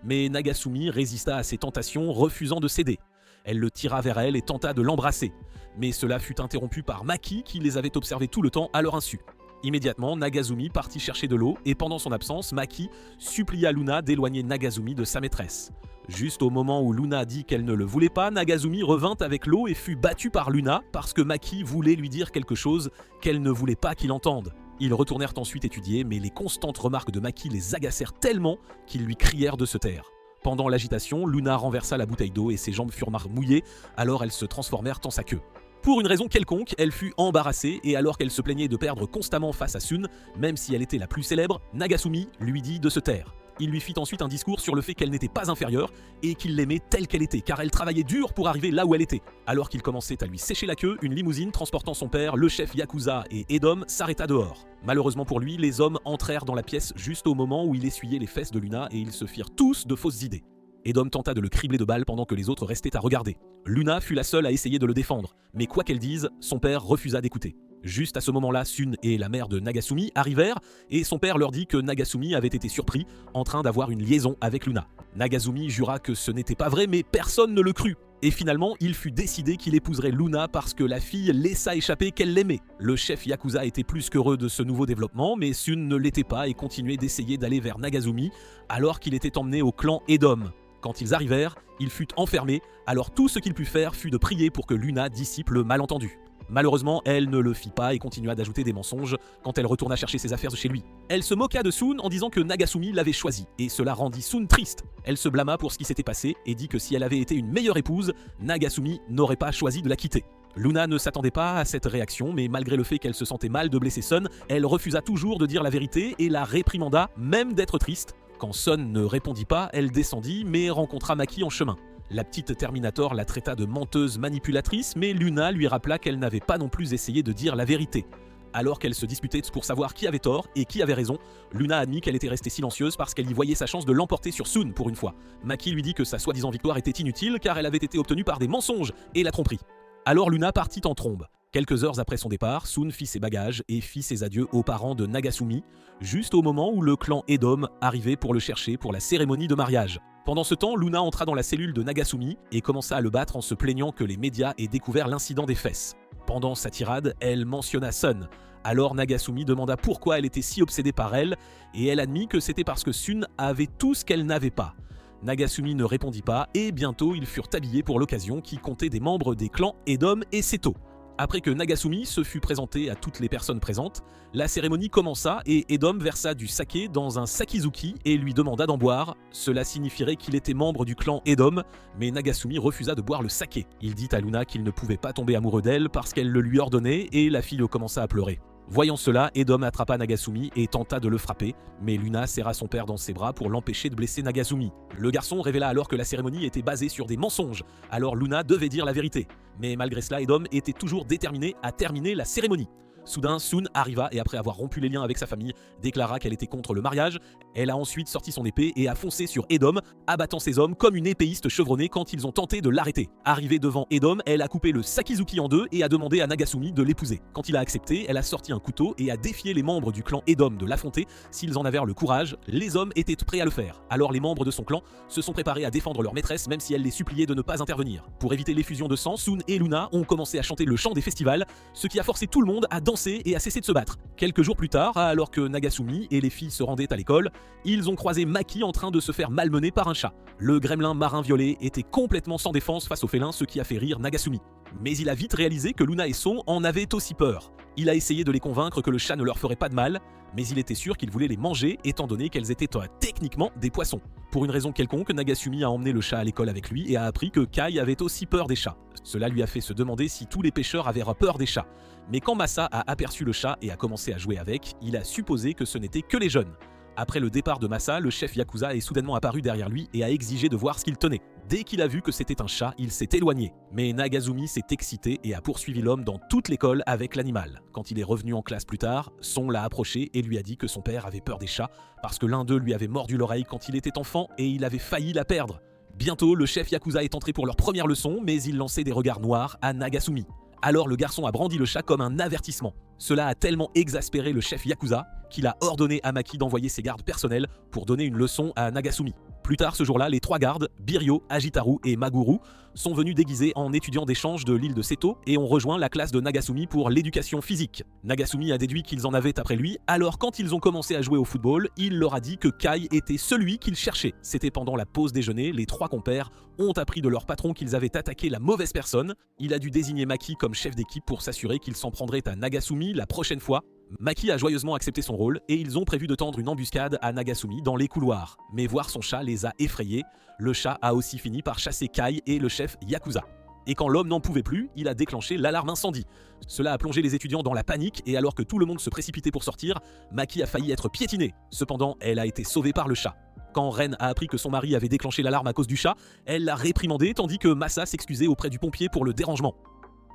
Mais Nagasumi résista à ses tentations, refusant de céder. Elle le tira vers elle et tenta de l'embrasser. Mais cela fut interrompu par Maki qui les avait observés tout le temps à leur insu. Immédiatement, Nagazumi partit chercher de l'eau et pendant son absence, Maki supplia Luna d'éloigner Nagazumi de sa maîtresse. Juste au moment où Luna dit qu'elle ne le voulait pas, Nagazumi revint avec l'eau et fut battu par Luna parce que Maki voulait lui dire quelque chose qu'elle ne voulait pas qu'il entende. Ils retournèrent ensuite étudier, mais les constantes remarques de Maki les agacèrent tellement qu'ils lui crièrent de se taire. Pendant l'agitation, Luna renversa la bouteille d'eau et ses jambes furent mouillées, alors elles se transformèrent en sa queue. Pour une raison quelconque, elle fut embarrassée et alors qu'elle se plaignait de perdre constamment face à Sun, même si elle était la plus célèbre, Nagasumi lui dit de se taire. Il lui fit ensuite un discours sur le fait qu'elle n'était pas inférieure et qu'il l'aimait telle qu'elle était, car elle travaillait dur pour arriver là où elle était. Alors qu'il commençait à lui sécher la queue, une limousine transportant son père, le chef Yakuza et Edom s'arrêta dehors. Malheureusement pour lui, les hommes entrèrent dans la pièce juste au moment où il essuyait les fesses de Luna et ils se firent tous de fausses idées. Edom tenta de le cribler de balles pendant que les autres restaient à regarder. Luna fut la seule à essayer de le défendre, mais quoi qu'elle dise, son père refusa d'écouter. Juste à ce moment-là, Sun et la mère de Nagasumi arrivèrent et son père leur dit que Nagasumi avait été surpris en train d'avoir une liaison avec Luna. Nagasumi jura que ce n'était pas vrai, mais personne ne le crut. Et finalement, il fut décidé qu'il épouserait Luna parce que la fille laissa échapper qu'elle l'aimait. Le chef Yakuza était plus qu'heureux de ce nouveau développement, mais Sun ne l'était pas et continuait d'essayer d'aller vers Nagasumi alors qu'il était emmené au clan Edom. Quand ils arrivèrent, il fut enfermé, alors tout ce qu'il put faire fut de prier pour que Luna dissipe le malentendu. Malheureusement, elle ne le fit pas et continua d'ajouter des mensonges quand elle retourna chercher ses affaires chez lui. Elle se moqua de Sun en disant que Nagasumi l'avait choisi, et cela rendit Sun triste. Elle se blâma pour ce qui s'était passé et dit que si elle avait été une meilleure épouse, Nagasumi n'aurait pas choisi de la quitter. Luna ne s'attendait pas à cette réaction, mais malgré le fait qu'elle se sentait mal de blesser Sun, elle refusa toujours de dire la vérité et la réprimanda, même d'être triste. Quand Sun ne répondit pas, elle descendit mais rencontra Maki en chemin. La petite Terminator la traita de menteuse manipulatrice, mais Luna lui rappela qu'elle n'avait pas non plus essayé de dire la vérité. Alors qu'elle se disputait pour savoir qui avait tort et qui avait raison, Luna admit qu'elle était restée silencieuse parce qu'elle y voyait sa chance de l'emporter sur Sun pour une fois. Maki lui dit que sa soi-disant victoire était inutile car elle avait été obtenue par des mensonges et la tromperie. Alors Luna partit en trombe. Quelques heures après son départ, Sun fit ses bagages et fit ses adieux aux parents de Nagasumi, juste au moment où le clan Edom arrivait pour le chercher pour la cérémonie de mariage. Pendant ce temps, Luna entra dans la cellule de Nagasumi et commença à le battre en se plaignant que les médias aient découvert l'incident des fesses. Pendant sa tirade, elle mentionna Sun. Alors Nagasumi demanda pourquoi elle était si obsédée par elle et elle admit que c'était parce que Sun avait tout ce qu'elle n'avait pas. Nagasumi ne répondit pas et bientôt ils furent habillés pour l'occasion qui comptait des membres des clans Edom et Seto. Après que Nagasumi se fut présenté à toutes les personnes présentes, la cérémonie commença et Edom versa du saké dans un sakizuki et lui demanda d'en boire. Cela signifierait qu'il était membre du clan Edom, mais Nagasumi refusa de boire le saké. Il dit à Luna qu'il ne pouvait pas tomber amoureux d'elle parce qu'elle le lui ordonnait et la fille commença à pleurer. Voyant cela, Edom attrapa Nagasumi et tenta de le frapper, mais Luna serra son père dans ses bras pour l'empêcher de blesser Nagasumi. Le garçon révéla alors que la cérémonie était basée sur des mensonges, alors Luna devait dire la vérité. Mais malgré cela, Edom était toujours déterminé à terminer la cérémonie. Soudain, Sun arriva et après avoir rompu les liens avec sa famille, déclara qu'elle était contre le mariage. Elle a ensuite sorti son épée et a foncé sur Edom, abattant ses hommes comme une épéiste chevronnée quand ils ont tenté de l'arrêter. Arrivée devant Edom, elle a coupé le sakizuki en deux et a demandé à Nagasumi de l'épouser. Quand il a accepté, elle a sorti un couteau et a défié les membres du clan Edom de l'affronter s'ils en avaient le courage. Les hommes étaient prêts à le faire. Alors les membres de son clan se sont préparés à défendre leur maîtresse même si elle les suppliait de ne pas intervenir. Pour éviter l'effusion de sang, Sun et Luna ont commencé à chanter le chant des festivals, ce qui a forcé tout le monde à danser et à cesser de se battre. Quelques jours plus tard, alors que Nagasumi et les filles se rendaient à l'école, ils ont croisé Maki en train de se faire malmener par un chat. Le gremlin marin violet était complètement sans défense face au félin, ce qui a fait rire Nagasumi. Mais il a vite réalisé que Luna et Son en avaient aussi peur. Il a essayé de les convaincre que le chat ne leur ferait pas de mal, mais il était sûr qu'il voulait les manger étant donné qu'elles étaient techniquement des poissons. Pour une raison quelconque, Nagasumi a emmené le chat à l'école avec lui et a appris que Kai avait aussi peur des chats. Cela lui a fait se demander si tous les pêcheurs avaient peur des chats. Mais quand Masa a aperçu le chat et a commencé à jouer avec, il a supposé que ce n'était que les jeunes. Après le départ de Masa, le chef Yakuza est soudainement apparu derrière lui et a exigé de voir ce qu'il tenait. Dès qu'il a vu que c'était un chat, il s'est éloigné. Mais Nagasumi s'est excité et a poursuivi l'homme dans toute l'école avec l'animal. Quand il est revenu en classe plus tard, Son l'a approché et lui a dit que son père avait peur des chats parce que l'un d'eux lui avait mordu l'oreille quand il était enfant et il avait failli la perdre. Bientôt, le chef Yakuza est entré pour leur première leçon, mais il lançait des regards noirs à Nagasumi. Alors le garçon a brandi le chat comme un avertissement. Cela a tellement exaspéré le chef Yakuza qu'il a ordonné à Maki d'envoyer ses gardes personnels pour donner une leçon à Nagasumi. Plus tard ce jour-là, les 3 gardes, Biryo, Agitaru et Maguru, sont venus déguisés en étudiants d'échange de l'île de Seto et ont rejoint la classe de Nagasumi pour l'éducation physique. Nagasumi a déduit qu'ils en avaient après lui, alors quand ils ont commencé à jouer au football, il leur a dit que Kai était celui qu'ils cherchaient. C'était pendant la pause déjeuner, les 3 compères ont appris de leur patron qu'ils avaient attaqué la mauvaise personne. Il a dû désigner Maki comme chef d'équipe pour s'assurer qu'il s'en prendrait à Nagasumi la prochaine fois. Maki a joyeusement accepté son rôle et ils ont prévu de tendre une embuscade à Nagasumi dans les couloirs. Mais voir son chat les a effrayés. Le chat a aussi fini par chasser Kai et le chef Yakuza. Et quand l'homme n'en pouvait plus, il a déclenché l'alarme incendie. Cela a plongé les étudiants dans la panique et alors que tout le monde se précipitait pour sortir, Maki a failli être piétinée. Cependant, elle a été sauvée par le chat. Quand Ren a appris que son mari avait déclenché l'alarme à cause du chat, elle l'a réprimandé tandis que Masa s'excusait auprès du pompier pour le dérangement.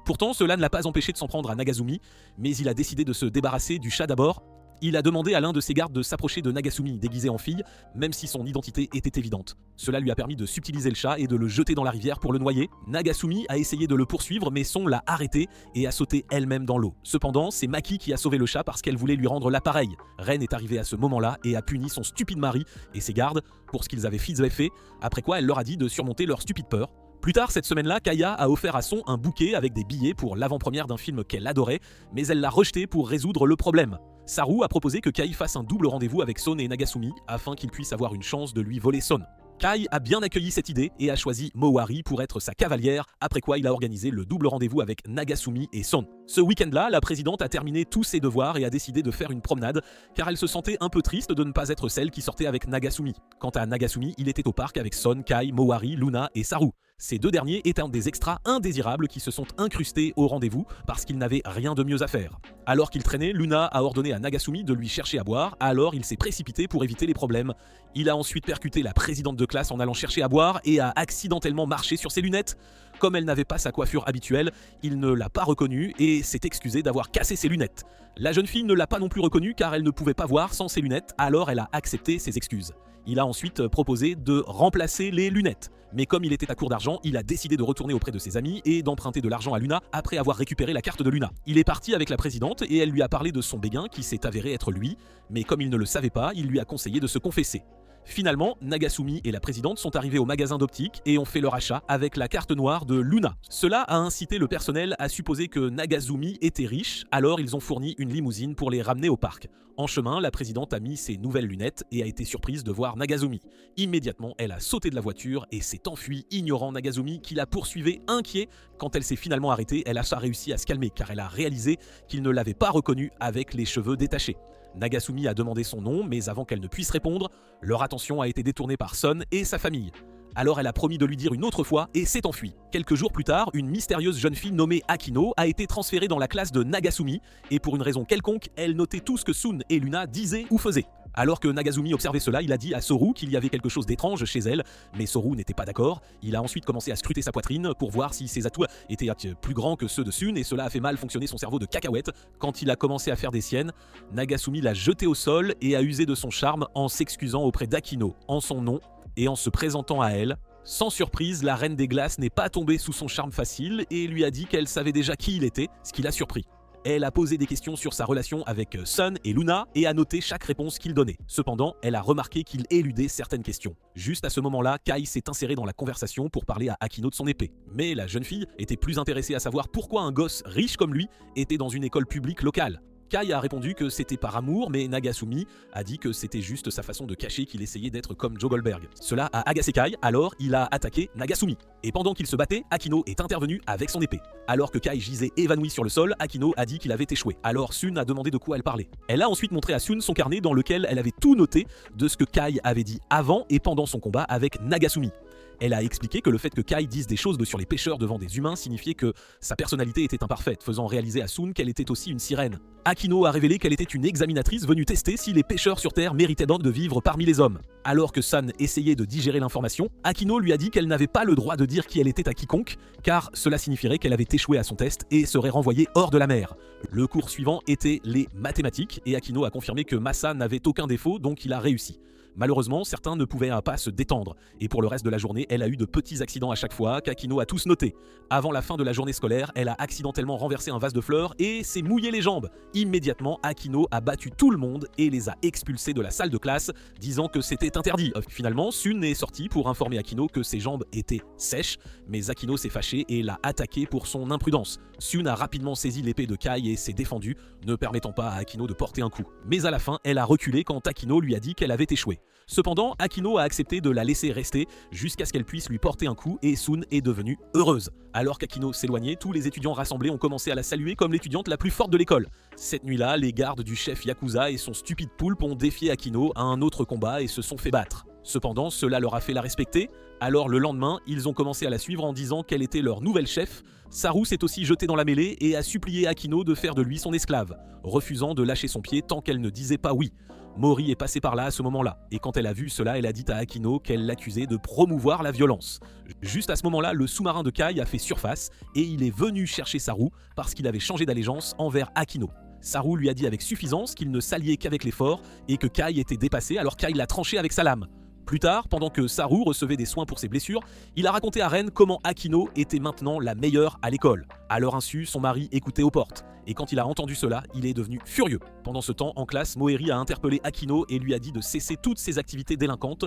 Pourtant, cela ne l'a pas empêché de s'en prendre à Nagasumi, mais il a décidé de se débarrasser du chat d'abord. Il a demandé à l'un de ses gardes de s'approcher de Nagasumi déguisé en fille, même si son identité était évidente. Cela lui a permis de subtiliser le chat et de le jeter dans la rivière pour le noyer. Nagasumi a essayé de le poursuivre, mais Son l'a arrêté et a sauté elle-même dans l'eau. Cependant, c'est Maki qui a sauvé le chat parce qu'elle voulait lui rendre l'appareil. Ren est arrivée à ce moment-là et a puni son stupide mari et ses gardes pour ce qu'ils avaient fait, après quoi elle leur a dit de surmonter leur stupide peur. Plus tard cette semaine-là, Kaya a offert à Son un bouquet avec des billets pour l'avant-première d'un film qu'elle adorait, mais elle l'a rejeté pour résoudre le problème. Saru a proposé que Kai fasse un double rendez-vous avec Son et Nagasumi afin qu'il puisse avoir une chance de lui voler Son. Kai a bien accueilli cette idée et a choisi Mowari pour être sa cavalière, après quoi il a organisé le double rendez-vous avec Nagasumi et Son. Ce week-end-là, la présidente a terminé tous ses devoirs et a décidé de faire une promenade, car elle se sentait un peu triste de ne pas être celle qui sortait avec Nagasumi. Quant à Nagasumi, il était au parc avec Son, Kai, Mowari, Luna et Saru. Ces 2 derniers étaient des extras indésirables qui se sont incrustés au rendez-vous parce qu'ils n'avaient rien de mieux à faire. Alors qu'il traînait, Luna a ordonné à Nagasumi de lui chercher à boire, alors il s'est précipité pour éviter les problèmes. Il a ensuite percuté la présidente de classe en allant chercher à boire et a accidentellement marché sur ses lunettes. Comme elle n'avait pas sa coiffure habituelle, il ne l'a pas reconnue et s'est excusé d'avoir cassé ses lunettes. La jeune fille ne l'a pas non plus reconnue car elle ne pouvait pas voir sans ses lunettes, alors elle a accepté ses excuses. Il a ensuite proposé de remplacer les lunettes. Mais comme il était à court d'argent, il a décidé de retourner auprès de ses amis et d'emprunter de l'argent à Luna après avoir récupéré la carte de Luna. Il est parti avec la présidente et elle lui a parlé de son béguin qui s'est avéré être lui, mais comme il ne le savait pas, il lui a conseillé de se confesser. Finalement, Nagasumi et la présidente sont arrivés au magasin d'optique et ont fait leur achat avec la carte noire de Luna. Cela a incité le personnel à supposer que Nagasumi était riche, alors ils ont fourni une limousine pour les ramener au parc. En chemin, la présidente a mis ses nouvelles lunettes et a été surprise de voir Nagasumi. Immédiatement, elle a sauté de la voiture et s'est enfuie, ignorant Nagasumi qui la poursuivait inquiet. Quand elle s'est finalement arrêtée, elle a réussi à se calmer car elle a réalisé qu'il ne l'avait pas reconnue avec les cheveux détachés. Nagasumi a demandé son nom, mais avant qu'elle ne puisse répondre, leur attention a été détournée par Son et sa famille. Alors elle a promis de lui dire une autre fois et s'est enfuie. Quelques jours plus tard, une mystérieuse jeune fille nommée Akino a été transférée dans la classe de Nagasumi et pour une raison quelconque, elle notait tout ce que Sun et Luna disaient ou faisaient. Alors que Nagasumi observait cela, il a dit à Soru qu'il y avait quelque chose d'étrange chez elle, mais Soru n'était pas d'accord. Il a ensuite commencé à scruter sa poitrine pour voir si ses atouts étaient plus grands que ceux de Sun et cela a fait mal fonctionner son cerveau de cacahuète. Quand il a commencé à faire des siennes, Nagasumi l'a jeté au sol et a usé de son charme en s'excusant auprès d'Akino en son nom et en se présentant à elle. Sans surprise, la Reine des Glaces n'est pas tombée sous son charme facile et lui a dit qu'elle savait déjà qui il était, ce qui l'a surpris. Elle a posé des questions sur sa relation avec Sun et Luna et a noté chaque réponse qu'il donnait. Cependant, elle a remarqué qu'il éludait certaines questions. Juste à ce moment-là, Kai s'est inséré dans la conversation pour parler à Akino de son épée. Mais la jeune fille était plus intéressée à savoir pourquoi un gosse riche comme lui était dans une école publique locale. Kai a répondu que c'était par amour, mais Nagasumi a dit que c'était juste sa façon de cacher qu'il essayait d'être comme Joe Goldberg. Cela a agacé Kai, alors il a attaqué Nagasumi. Et pendant qu'il se battait, Akino est intervenu avec son épée. Alors que Kai gisait évanoui sur le sol, Akino a dit qu'il avait échoué. Alors Sun a demandé de quoi elle parlait. Elle a ensuite montré à Sun son carnet dans lequel elle avait tout noté de ce que Kai avait dit avant et pendant son combat avec Nagasumi. Elle a expliqué que le fait que Kai dise des choses sur les pêcheurs devant des humains signifiait que sa personnalité était imparfaite, faisant réaliser à Sun qu'elle était aussi une sirène. Akino a révélé qu'elle était une examinatrice venue tester si les pêcheurs sur Terre méritaient donc de vivre parmi les hommes. Alors que Sun essayait de digérer l'information, Akino lui a dit qu'elle n'avait pas le droit de dire qui elle était à quiconque, car cela signifierait qu'elle avait échoué à son test et serait renvoyée hors de la mer. Le cours suivant était les mathématiques, et Akino a confirmé que Masa n'avait aucun défaut, donc il a réussi. Malheureusement, certains ne pouvaient pas se détendre, et pour le reste de la journée, elle a eu de petits accidents à chaque fois qu'Akino a tous notés. Avant la fin de la journée scolaire, elle a accidentellement renversé un vase de fleurs et s'est mouillé les jambes. Immédiatement, Akino a battu tout le monde et les a expulsés de la salle de classe, disant que c'était interdit. Finalement, Sun est sorti pour informer Akino que ses jambes étaient sèches, mais Akino s'est fâché et l'a attaqué pour son imprudence. Sun a rapidement saisi l'épée de Kai et s'est défendu, ne permettant pas à Akino de porter un coup. Mais à la fin, elle a reculé quand Akino lui a dit qu'elle avait échoué. Cependant, Akino a accepté de la laisser rester jusqu'à ce qu'elle puisse lui porter un coup et Sun est devenue heureuse. Alors qu'Akino s'éloignait, tous les étudiants rassemblés ont commencé à la saluer comme l'étudiante la plus forte de l'école. Cette nuit-là, les gardes du chef Yakuza et son stupide poulpe ont défié Akino à un autre combat et se sont fait battre. Cependant, cela leur a fait la respecter, alors le lendemain, ils ont commencé à la suivre en disant qu'elle était leur nouvelle chef. Saru s'est aussi jeté dans la mêlée et a supplié Akino de faire de lui son esclave, refusant de lâcher son pied tant qu'elle ne disait pas oui. Mori est passée par là à ce moment-là, et quand elle a vu cela, elle a dit à Akino qu'elle l'accusait de promouvoir la violence. Juste à ce moment-là, le sous-marin de Kai a fait surface et il est venu chercher Saru parce qu'il avait changé d'allégeance envers Akino. Saru lui a dit avec suffisance qu'il ne s'alliait qu'avec les forts et que Kai était dépassé, alors Kai l'a tranché avec sa lame. Plus tard, pendant que Saru recevait des soins pour ses blessures, il a raconté à Ren comment Akino était maintenant la meilleure à l'école. À leur insu, son mari écoutait aux portes. Et quand il a entendu cela, il est devenu furieux. Pendant ce temps, en classe, Moeri a interpellé Akino et lui a dit de cesser toutes ses activités délinquantes.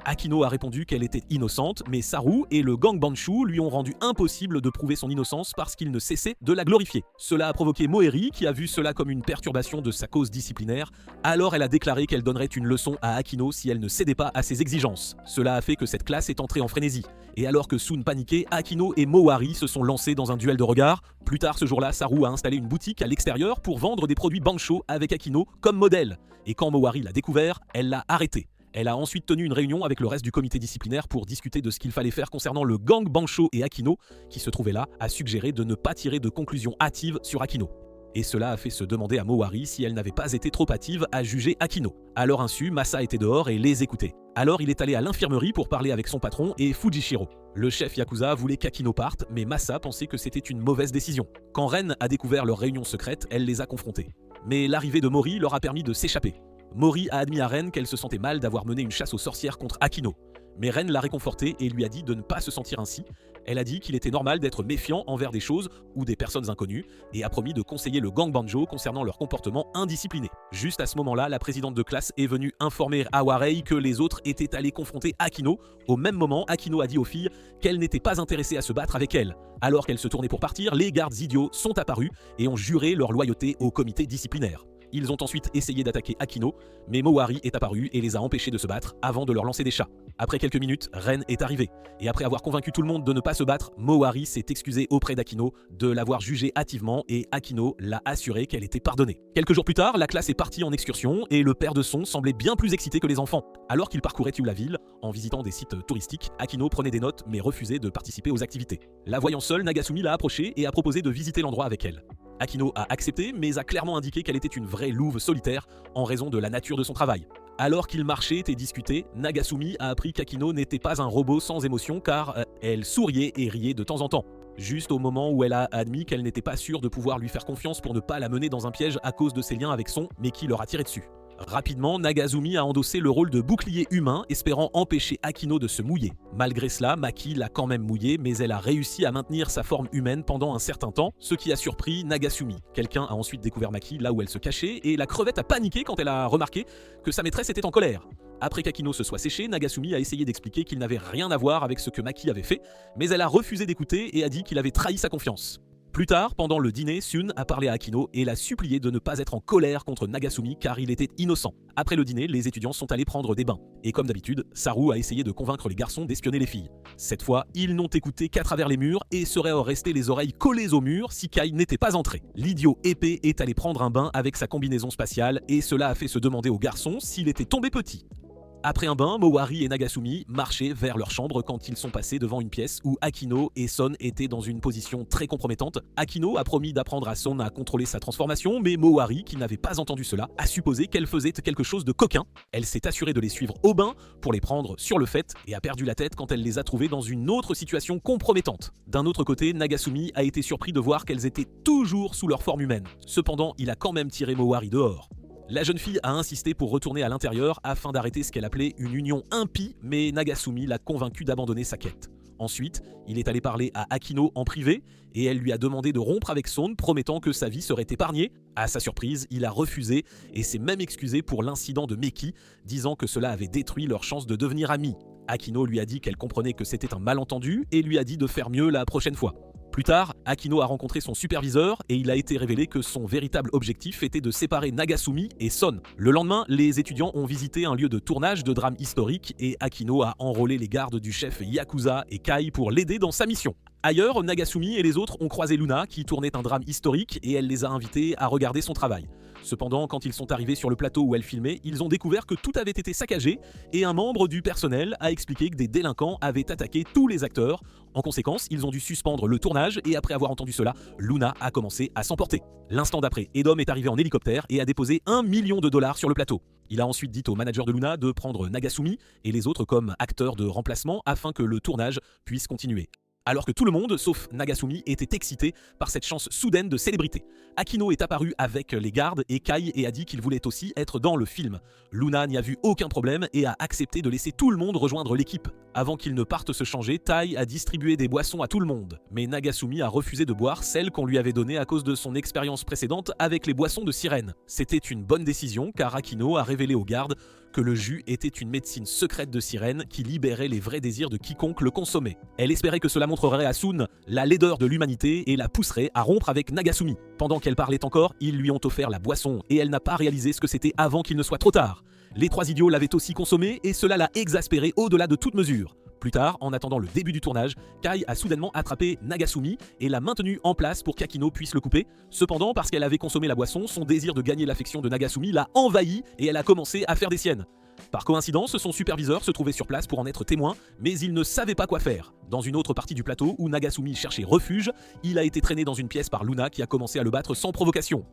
Akino a répondu qu'elle était innocente, mais Saru et le gang Banshu lui ont rendu impossible de prouver son innocence parce qu'il ne cessait de la glorifier. Cela a provoqué Moeri, qui a vu cela comme une perturbation de sa cause disciplinaire. Alors elle a déclaré qu'elle donnerait une leçon à Akino si elle ne cédait pas à ses exigences. Cela a fait que cette classe est entrée en frénésie. Et alors que Sun paniquait, Akino et Mowari se sont lancés dans un duel de regards. Plus tard ce jour-là, Saru a installé une boutique à l'extérieur pour vendre des produits Bansho avec Akino comme modèle. Et quand Mowari l'a découvert, elle l'a arrêté. Elle a ensuite tenu une réunion avec le reste du comité disciplinaire pour discuter de ce qu'il fallait faire concernant le gang Bansho et Akino, qui se trouvait là, a suggéré de ne pas tirer de conclusions hâtives sur Akino. Et cela a fait se demander à Mowari si elle n'avait pas été trop hâtive à juger Akino. À leur insu, Masa était dehors et les écoutait. Alors il est allé à l'infirmerie pour parler avec son patron et Fujishiro. Le chef Yakuza voulait qu'Akino parte, mais Masa pensait que c'était une mauvaise décision. Quand Ren a découvert leur réunion secrète, elle les a confrontés. Mais l'arrivée de Mori leur a permis de s'échapper. Mori a admis à Ren qu'elle se sentait mal d'avoir mené une chasse aux sorcières contre Akino. Mais Ren l'a réconforté et lui a dit de ne pas se sentir ainsi. Elle a dit qu'il était normal d'être méfiant envers des choses ou des personnes inconnues et a promis de conseiller le gang Banjo concernant leur comportement indiscipliné. Juste à ce moment-là, la présidente de classe est venue informer Awarei que les autres étaient allés confronter Akino. Au même moment, Akino a dit aux filles qu'elle n'était pas intéressée à se battre avec elle. Alors qu'elle se tournait pour partir, les gardes idiots sont apparus et ont juré leur loyauté au comité disciplinaire. Ils ont ensuite essayé d'attaquer Akino, mais Mowari est apparu et les a empêchés de se battre avant de leur lancer des chats. Après quelques minutes, Ren est arrivé. Et après avoir convaincu tout le monde de ne pas se battre, Mowari s'est excusé auprès d'Akino de l'avoir jugé hâtivement et Akino l'a assuré qu'elle était pardonnée. Quelques jours plus tard, la classe est partie en excursion et le père de Son semblait bien plus excité que les enfants. Alors qu'il parcourait toute la ville, en visitant des sites touristiques, Akino prenait des notes mais refusait de participer aux activités. La voyant seule, Nagasumi l'a approchée et a proposé de visiter l'endroit avec elle. Akino a accepté, mais a clairement indiqué qu'elle était une vraie louve solitaire en raison de la nature de son travail. Alors qu'ils marchaient et discutaient, Nagasumi a appris qu'Akino n'était pas un robot sans émotion car elle souriait et riait de temps en temps. Juste au moment où elle a admis qu'elle n'était pas sûre de pouvoir lui faire confiance pour ne pas la mener dans un piège à cause de ses liens avec Son, mais qui leur a tiré dessus. Rapidement, Nagasumi a endossé le rôle de bouclier humain, espérant empêcher Akino de se mouiller. Malgré cela, Maki l'a quand même mouillé, mais elle a réussi à maintenir sa forme humaine pendant un certain temps, ce qui a surpris Nagasumi. Quelqu'un a ensuite découvert Maki là où elle se cachait, et la crevette a paniqué quand elle a remarqué que sa maîtresse était en colère. Après qu'Akino se soit séché, Nagasumi a essayé d'expliquer qu'il n'avait rien à voir avec ce que Maki avait fait, mais elle a refusé d'écouter et a dit qu'il avait trahi sa confiance. Plus tard, pendant le dîner, Sun a parlé à Akino et l'a supplié de ne pas être en colère contre Nagasumi car il était innocent. Après le dîner, les étudiants sont allés prendre des bains. Et comme d'habitude, Saru a essayé de convaincre les garçons d'espionner les filles. Cette fois, ils n'ont écouté qu'à travers les murs et seraient restés les oreilles collées au mur si Kai n'était pas entré. L'idiot épais est allé prendre un bain avec sa combinaison spatiale et cela a fait se demander aux garçons s'il était tombé petit. Après un bain, Mowari et Nagasumi marchaient vers leur chambre quand ils sont passés devant une pièce où Akino et Son étaient dans une position très compromettante. Akino a promis d'apprendre à Son à contrôler sa transformation, mais Mowari, qui n'avait pas entendu cela, a supposé qu'elle faisait quelque chose de coquin. Elle s'est assurée de les suivre au bain pour les prendre sur le fait et a perdu la tête quand elle les a trouvés dans une autre situation compromettante. D'un autre côté, Nagasumi a été surpris de voir qu'elles étaient toujours sous leur forme humaine. Cependant, il a quand même tiré Mowari dehors. La jeune fille a insisté pour retourner à l'intérieur afin d'arrêter ce qu'elle appelait une union impie, mais Nagasumi l'a convaincue d'abandonner sa quête. Ensuite, il est allé parler à Akino en privé et elle lui a demandé de rompre avec Son, promettant que sa vie serait épargnée. À sa surprise, il a refusé et s'est même excusé pour l'incident de Meki, disant que cela avait détruit leur chance de devenir amis. Akino lui a dit qu'elle comprenait que c'était un malentendu et lui a dit de faire mieux la prochaine fois. Plus tard, Akino a rencontré son superviseur et il a été révélé que son véritable objectif était de séparer Nagasumi et Son. Le lendemain, les étudiants ont visité un lieu de tournage de drame historique et Akino a enrôlé les gardes du chef Yakuza et Kai pour l'aider dans sa mission. Ailleurs, Nagasumi et les autres ont croisé Luna qui tournait un drame historique et elle les a invités à regarder son travail. Cependant, quand ils sont arrivés sur le plateau où elle filmait, ils ont découvert que tout avait été saccagé et un membre du personnel a expliqué que des délinquants avaient attaqué tous les acteurs. En conséquence, ils ont dû suspendre le tournage et après avoir entendu cela, Luna a commencé à s'emporter. L'instant d'après, Edom est arrivé en hélicoptère et a déposé $1 million sur le plateau. Il a ensuite dit au manager de Luna de prendre Nagasumi et les autres comme acteurs de remplacement afin que le tournage puisse continuer. Alors que tout le monde, sauf Nagasumi, était excité par cette chance soudaine de célébrité. Akino est apparu avec les gardes et Kai et a dit qu'il voulait aussi être dans le film. Luna n'y a vu aucun problème et a accepté de laisser tout le monde rejoindre l'équipe. Avant qu'ils ne partent se changer, Tai a distribué des boissons à tout le monde. Mais Nagasumi a refusé de boire celles qu'on lui avait données à cause de son expérience précédente avec les boissons de sirène. C'était une bonne décision car Akino a révélé aux gardes que le jus était une médecine secrète de sirène qui libérait les vrais désirs de quiconque le consommait. Elle espérait que cela montrerait à Sun la laideur de l'humanité et la pousserait à rompre avec Nagasumi. Pendant qu'elle parlait encore, ils lui ont offert la boisson et elle n'a pas réalisé ce que c'était avant qu'il ne soit trop tard. Les trois idiots l'avaient aussi consommé et cela l'a exaspéré au-delà de toute mesure. Plus tard, en attendant le début du tournage, Kai a soudainement attrapé Nagasumi et l'a maintenu en place pour qu'Akino puisse le couper. Cependant, parce qu'elle avait consommé la boisson, son désir de gagner l'affection de Nagasumi l'a envahi et elle a commencé à faire des siennes. Par coïncidence, son superviseur se trouvait sur place pour en être témoin, mais il ne savait pas quoi faire. Dans une autre partie du plateau où Nagasumi cherchait refuge, il a été traîné dans une pièce par Luna qui a commencé à le battre sans provocation.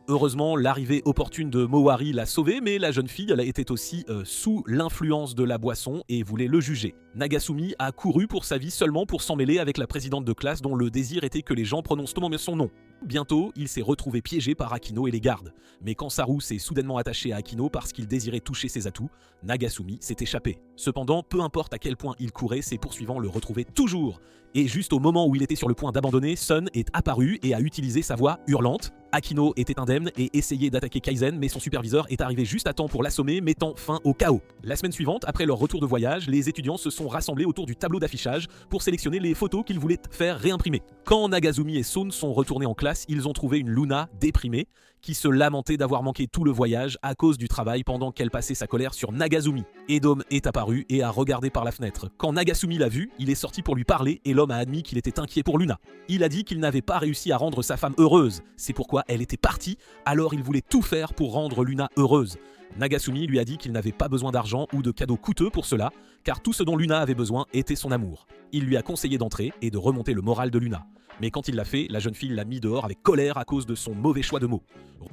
Heureusement, l'arrivée opportune de Mowari l'a sauvé, mais la jeune fille était aussi sous l'influence de la boisson et voulait le juger. Nagasumi a couru pour sa vie seulement pour s'en mêler avec la présidente de classe dont le désir était que les gens prononcent son nom. Bientôt, il s'est retrouvé piégé par Akino et les gardes. Mais quand Saru s'est soudainement attaché à Akino parce qu'il désirait toucher ses atouts, Nagasumi s'est échappé. Cependant, peu importe à quel point il courait, ses poursuivants le retrouvaient toujours. Et juste au moment où il était sur le point d'abandonner, Sun est apparu et a utilisé sa voix hurlante. Akino était indemne et essayait d'attaquer Kaizen, mais son superviseur est arrivé juste à temps pour l'assommer, mettant fin au chaos. La semaine suivante, après leur retour de voyage, les étudiants se sont rassemblés autour du tableau d'affichage pour sélectionner les photos qu'ils voulaient faire réimprimer. Quand Nagasumi et Sun sont retournés en classe, ils ont trouvé une Luna déprimée qui se lamentait d'avoir manqué tout le voyage à cause du travail pendant qu'elle passait sa colère sur Nagasumi. Edom est apparu et a regardé par la fenêtre. Quand Nagasumi l'a vu, il est sorti pour lui parler et l'homme a admis qu'il était inquiet pour Luna. Il a dit qu'il n'avait pas réussi à rendre sa femme heureuse. C'est pourquoi elle était partie, alors il voulait tout faire pour rendre Luna heureuse. Nagasumi lui a dit qu'il n'avait pas besoin d'argent ou de cadeaux coûteux pour cela, car tout ce dont Luna avait besoin était son amour. Il lui a conseillé d'entrer et de remonter le moral de Luna. Mais quand il l'a fait, la jeune fille l'a mis dehors avec colère à cause de son mauvais choix de mots.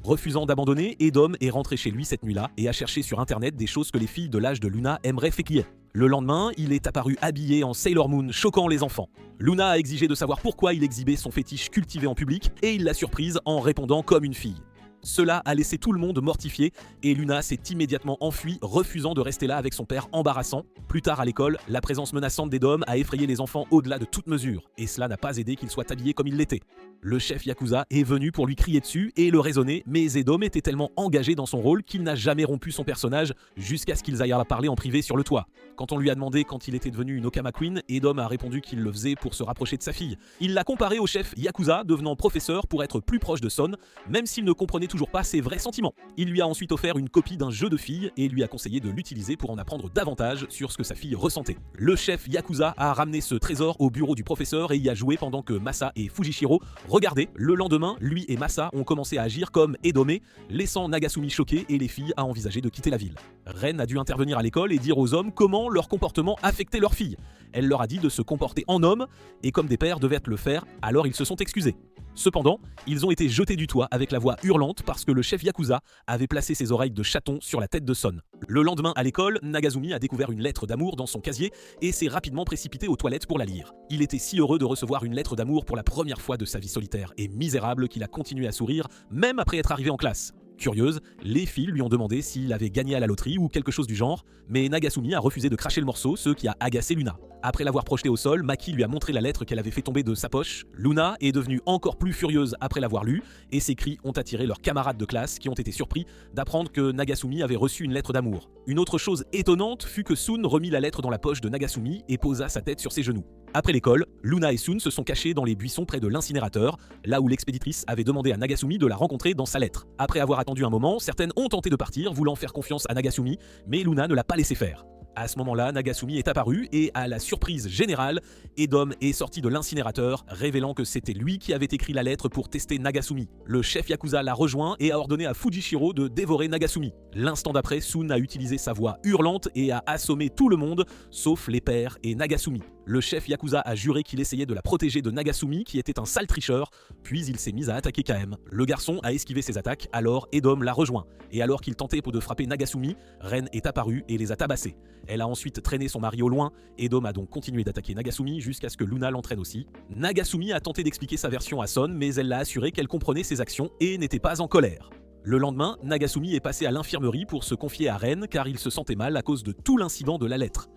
Refusant d'abandonner, Edom est rentré chez lui cette nuit-là et a cherché sur internet des choses que les filles de l'âge de Luna aimeraient faire. Le lendemain, il est apparu habillé en Sailor Moon, choquant les enfants. Luna a exigé de savoir pourquoi il exhibait son fétiche cultivé en public et il l'a surprise en répondant comme une fille. Cela a laissé tout le monde mortifié et Luna s'est immédiatement enfuie, refusant de rester là avec son père embarrassant. Plus tard à l'école, la présence menaçante d'Edom a effrayé les enfants au-delà de toute mesure, et cela n'a pas aidé qu'il soit habillé comme il l'était. Le chef Yakuza est venu pour lui crier dessus et le raisonner, mais Edom était tellement engagé dans son rôle qu'il n'a jamais rompu son personnage jusqu'à ce qu'ils aillent la parler en privé sur le toit. Quand on lui a demandé quand il était devenu une Okama Queen, Edom a répondu qu'il le faisait pour se rapprocher de sa fille. Il l'a comparé au chef Yakuza, devenant professeur pour être plus proche de Son, même s'il ne comprenait toujours pas ses vrais sentiments. Il lui a ensuite offert une copie d'un jeu de filles et lui a conseillé de l'utiliser pour en apprendre davantage sur ce que sa fille ressentait. Le chef Yakuza a ramené ce trésor au bureau du professeur et y a joué pendant que Masa et Fujishiro regardaient. Le lendemain, lui et Masa ont commencé à agir comme Edome, laissant Nagasumi choqué et les filles à envisager de quitter la ville. Ren a dû intervenir à l'école et dire aux hommes comment leur comportement affectait leurs filles. Elle leur a dit de se comporter en homme et comme des pères devaient le faire, alors ils se sont excusés. Cependant, ils ont été jetés du toit avec la voix hurlante parce que le chef Yakuza avait placé ses oreilles de chaton sur la tête de Son. Le lendemain à l'école, Nagasumi a découvert une lettre d'amour dans son casier et s'est rapidement précipité aux toilettes pour la lire. Il était si heureux de recevoir une lettre d'amour pour la première fois de sa vie solitaire et misérable qu'il a continué à sourire même après être arrivé en classe. Curieuse, les filles lui ont demandé s'il avait gagné à la loterie ou quelque chose du genre, mais Nagasumi a refusé de cracher le morceau, ce qui a agacé Luna. Après l'avoir projeté au sol, Maki lui a montré la lettre qu'elle avait fait tomber de sa poche. Luna est devenue encore plus furieuse après l'avoir lue, et ses cris ont attiré leurs camarades de classe qui ont été surpris d'apprendre que Nagasumi avait reçu une lettre d'amour. Une autre chose étonnante fut que Sun remit la lettre dans la poche de Nagasumi et posa sa tête sur ses genoux. Après l'école, Luna et Sun se sont cachés dans les buissons près de l'incinérateur, là où l'expéditrice avait demandé à Nagasumi de la rencontrer dans sa lettre. Après avoir attendu un moment, certaines ont tenté de partir, voulant faire confiance à Nagasumi, mais Luna ne l'a pas laissé faire. À ce moment-là, Nagasumi est apparu et, à la surprise générale, Edom est sorti de l'incinérateur, révélant que c'était lui qui avait écrit la lettre pour tester Nagasumi. Le chef Yakuza l'a rejoint et a ordonné à Fujishiro de dévorer Nagasumi. L'instant d'après, Sun a utilisé sa voix hurlante et a assommé tout le monde, sauf les pères et Nagasumi. Le chef Yakuza a juré qu'il essayait de la protéger de Nagasumi, qui était un sale tricheur, puis il s'est mis à attaquer KM. Le garçon a esquivé ses attaques, alors Edom l'a rejoint. Et alors qu'il tentait de frapper Nagasumi, Ren est apparue et les a tabassés. Elle a ensuite traîné son mari au loin, Edom a donc continué d'attaquer Nagasumi jusqu'à ce que Luna l'entraîne aussi. Nagasumi a tenté d'expliquer sa version à Son, mais elle l'a assuré qu'elle comprenait ses actions et n'était pas en colère. Le lendemain, Nagasumi est passé à l'infirmerie pour se confier à Ren car il se sentait mal à cause de tout l'incident de la lettre.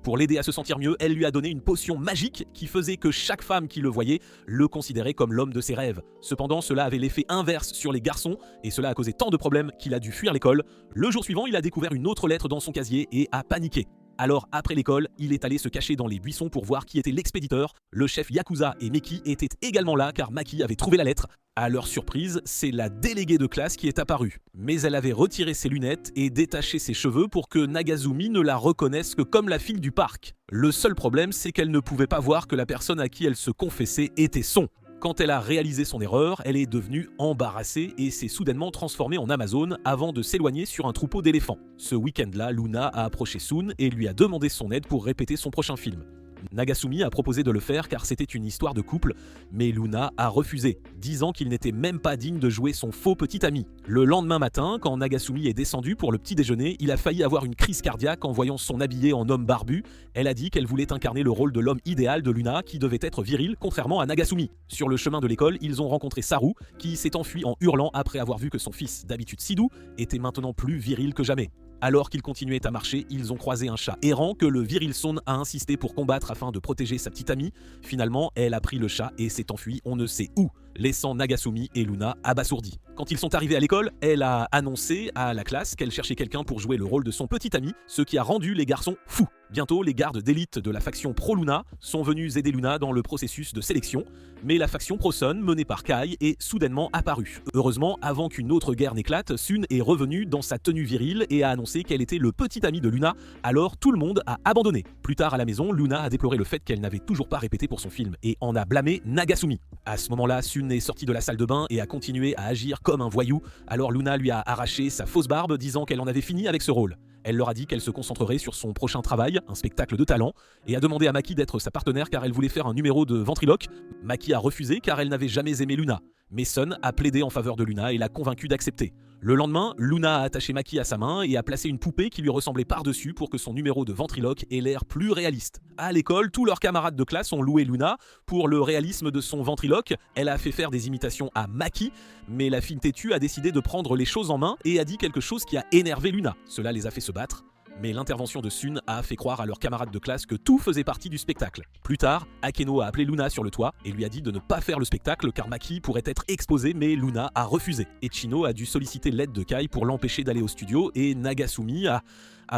Pour l'aider à se sentir mieux, elle lui a donné une potion magique qui faisait que chaque femme qui le voyait le considérait comme l'homme de ses rêves. Cependant, cela avait l'effet inverse sur les garçons et cela a causé tant de problèmes qu'il a dû fuir l'école. Le jour suivant, il a découvert une autre lettre dans son casier et a paniqué. Alors, après l'école, il est allé se cacher dans les buissons pour voir qui était l'expéditeur. Le chef Yakuza et Meki étaient également là car Maki avait trouvé la lettre. À leur surprise, c'est la déléguée de classe qui est apparue. Mais elle avait retiré ses lunettes et détaché ses cheveux pour que Nagasumi ne la reconnaisse que comme la fille du parc. Le seul problème, c'est qu'elle ne pouvait pas voir que la personne à qui elle se confessait était Son. Quand elle a réalisé son erreur, elle est devenue embarrassée et s'est soudainement transformée en Amazone avant de s'éloigner sur un troupeau d'éléphants. Ce week-end-là, Luna a approché Sun et lui a demandé son aide pour répéter son prochain film. Nagasumi a proposé de le faire car c'était une histoire de couple, mais Luna a refusé, disant qu'il n'était même pas digne de jouer son faux petit ami. Le lendemain matin, quand Nagasumi est descendu pour le petit déjeuner, il a failli avoir une crise cardiaque en voyant son habillé en homme barbu. Elle a dit qu'elle voulait incarner le rôle de l'homme idéal de Luna qui devait être viril contrairement à Nagasumi. Sur le chemin de l'école, ils ont rencontré Saru qui s'est enfui en hurlant après avoir vu que son fils, d'habitude si doux, était maintenant plus viril que jamais. Alors qu'ils continuaient à marcher, ils ont croisé un chat errant que le viril Son a insisté pour combattre afin de protéger sa petite amie. Finalement, elle a pris le chat et s'est enfuie on ne sait où, laissant Nagasumi et Luna abasourdis. Quand ils sont arrivés à l'école, elle a annoncé à la classe qu'elle cherchait quelqu'un pour jouer le rôle de son petit ami, ce qui a rendu les garçons fous. Bientôt, les gardes d'élite de la faction pro-Luna sont venus aider Luna dans le processus de sélection, mais la faction pro-Sun, menée par Kai, est soudainement apparue. Heureusement, avant qu'une autre guerre n'éclate, Sun est revenue dans sa tenue virile et a annoncé qu'elle était le petit ami de Luna, alors tout le monde a abandonné. Plus tard à la maison, Luna a déploré le fait qu'elle n'avait toujours pas répété pour son film et en a blâmé Nagasumi. À ce moment-là, Sun est sorti de la salle de bain et a continué à agir comme un voyou, alors Luna lui a arraché sa fausse barbe disant qu'elle en avait fini avec ce rôle. Elle leur a dit qu'elle se concentrerait sur son prochain travail, un spectacle de talent, et a demandé à Maki d'être sa partenaire car elle voulait faire un numéro de ventriloque. Maki a refusé car elle n'avait jamais aimé Luna. Mais Sun a plaidé en faveur de Luna et l'a convaincue d'accepter. Le lendemain, Luna a attaché Maki à sa main et a placé une poupée qui lui ressemblait par-dessus pour que son numéro de ventriloque ait l'air plus réaliste. À l'école, tous leurs camarades de classe ont loué Luna pour le réalisme de son ventriloque. Elle a fait faire des imitations à Maki, mais la fille têtue a décidé de prendre les choses en main et a dit quelque chose qui a énervé Luna. Cela les a fait se battre. Mais l'intervention de Sun a fait croire à leurs camarades de classe que tout faisait partie du spectacle. Plus tard, Akeno a appelé Luna sur le toit et lui a dit de ne pas faire le spectacle car Maki pourrait être exposé, mais Luna a refusé. Et Chino a dû solliciter l'aide de Kai pour l'empêcher d'aller au studio et Nagasumi a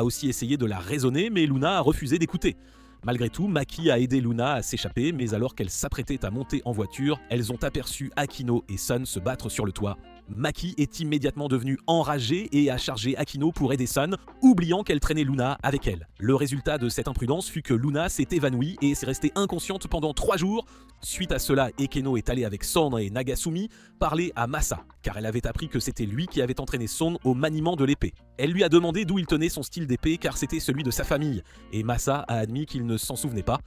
aussi essayé de la raisonner, mais Luna a refusé d'écouter. Malgré tout, Maki a aidé Luna à s'échapper, mais alors qu'elle s'apprêtait à monter en voiture, elles ont aperçu Akino et Sun se battre sur le toit. Maki est immédiatement devenue enragée et a chargé Akino pour aider Sun, oubliant qu'elle traînait Luna avec elle. Le résultat de cette imprudence fut que Luna s'est évanouie et s'est restée inconsciente pendant 3 jours. Suite à cela, Ekeno est allée avec Son et Nagasumi parler à Masa, car elle avait appris que c'était lui qui avait entraîné Son au maniement de l'épée. Elle lui a demandé d'où il tenait son style d'épée car c'était celui de sa famille, et Masa a admis qu'il ne s'en souvenait pas.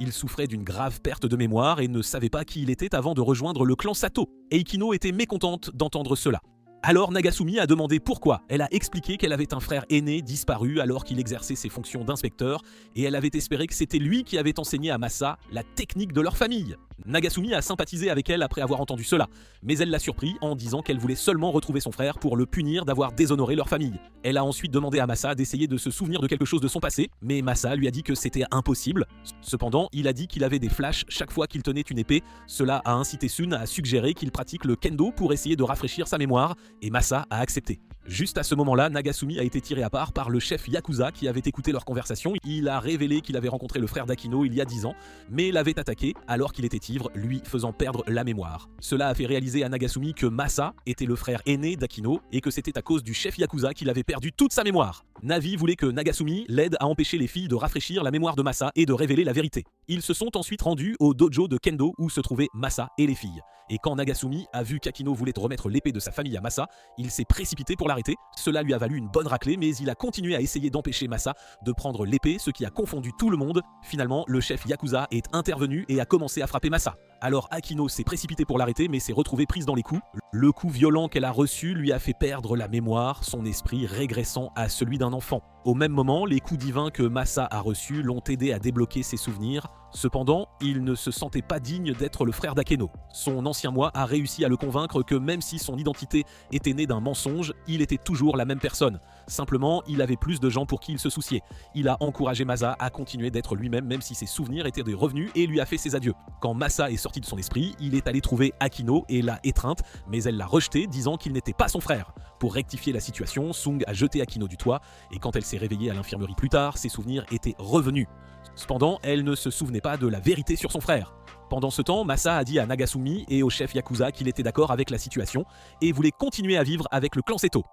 Il souffrait d'une grave perte de mémoire et ne savait pas qui il était avant de rejoindre le clan Sato. Et Ikino était mécontente d'entendre cela. Alors Nagasumi a demandé pourquoi. Elle a expliqué qu'elle avait un frère aîné disparu alors qu'il exerçait ses fonctions d'inspecteur et elle avait espéré que c'était lui qui avait enseigné à Masa la technique de leur famille. Nagasumi a sympathisé avec elle après avoir entendu cela, mais elle l'a surpris en disant qu'elle voulait seulement retrouver son frère pour le punir d'avoir déshonoré leur famille. Elle a ensuite demandé à Masa d'essayer de se souvenir de quelque chose de son passé, mais Masa lui a dit que c'était impossible. Cependant, il a dit qu'il avait des flashs chaque fois qu'il tenait une épée. Cela a incité Sun à suggérer qu'il pratique le kendo pour essayer de rafraîchir sa mémoire, et Masa a accepté. Juste à ce moment-là, Nagasumi a été tiré à part par le chef Yakuza qui avait écouté leur conversation. Il a révélé qu'il avait rencontré le frère d'Akino il y a 10 ans, mais l'avait attaqué alors qu'il était ivre, lui faisant perdre la mémoire. Cela a fait réaliser à Nagasumi que Masa était le frère aîné d'Akino et que c'était à cause du chef Yakuza qu'il avait perdu toute sa mémoire. Navi voulait que Nagasumi l'aide à empêcher les filles de rafraîchir la mémoire de Masa et de révéler la vérité. Ils se sont ensuite rendus au dojo de Kendo où se trouvaient Masa et les filles. Et quand Nagasumi a vu qu'Akino voulait remettre l'épée de sa famille à Masa, il s'est précipité pour l'arrêter. Cela lui a valu une bonne raclée, mais il a continué à essayer d'empêcher Masa de prendre l'épée, ce qui a confondu tout le monde. Finalement, le chef Yakuza est intervenu et a commencé à frapper Masa. Alors Akino s'est précipité pour l'arrêter, mais s'est retrouvée prise dans les coups. Le coup violent qu'elle a reçu lui a fait perdre la mémoire, son esprit régressant à celui d'un enfant. Au même moment, les coups divins que Masa a reçus l'ont aidé à débloquer ses souvenirs. Cependant, il ne se sentait pas digne d'être le frère d'Akeno. Son ancien moi a réussi à le convaincre que même si son identité était née d'un mensonge, il était toujours la même personne. Simplement, il avait plus de gens pour qui il se souciait. Il a encouragé Masa à continuer d'être lui-même même si ses souvenirs étaient des revenus et lui a fait ses adieux. Quand Masa est sorti de son esprit, il est allé trouver Akino et l'a étreinte, mais elle l'a rejeté disant qu'il n'était pas son frère. Pour rectifier la situation, Sung a jeté Akino du toit et quand elle s'est réveillée à l'infirmerie plus tard, ses souvenirs étaient revenus. Cependant, elle ne se souvenait pas de la vérité sur son frère. Pendant ce temps, Masa a dit à Nagasumi et au chef Yakuza qu'il était d'accord avec la situation et voulait continuer à vivre avec le clan Seto.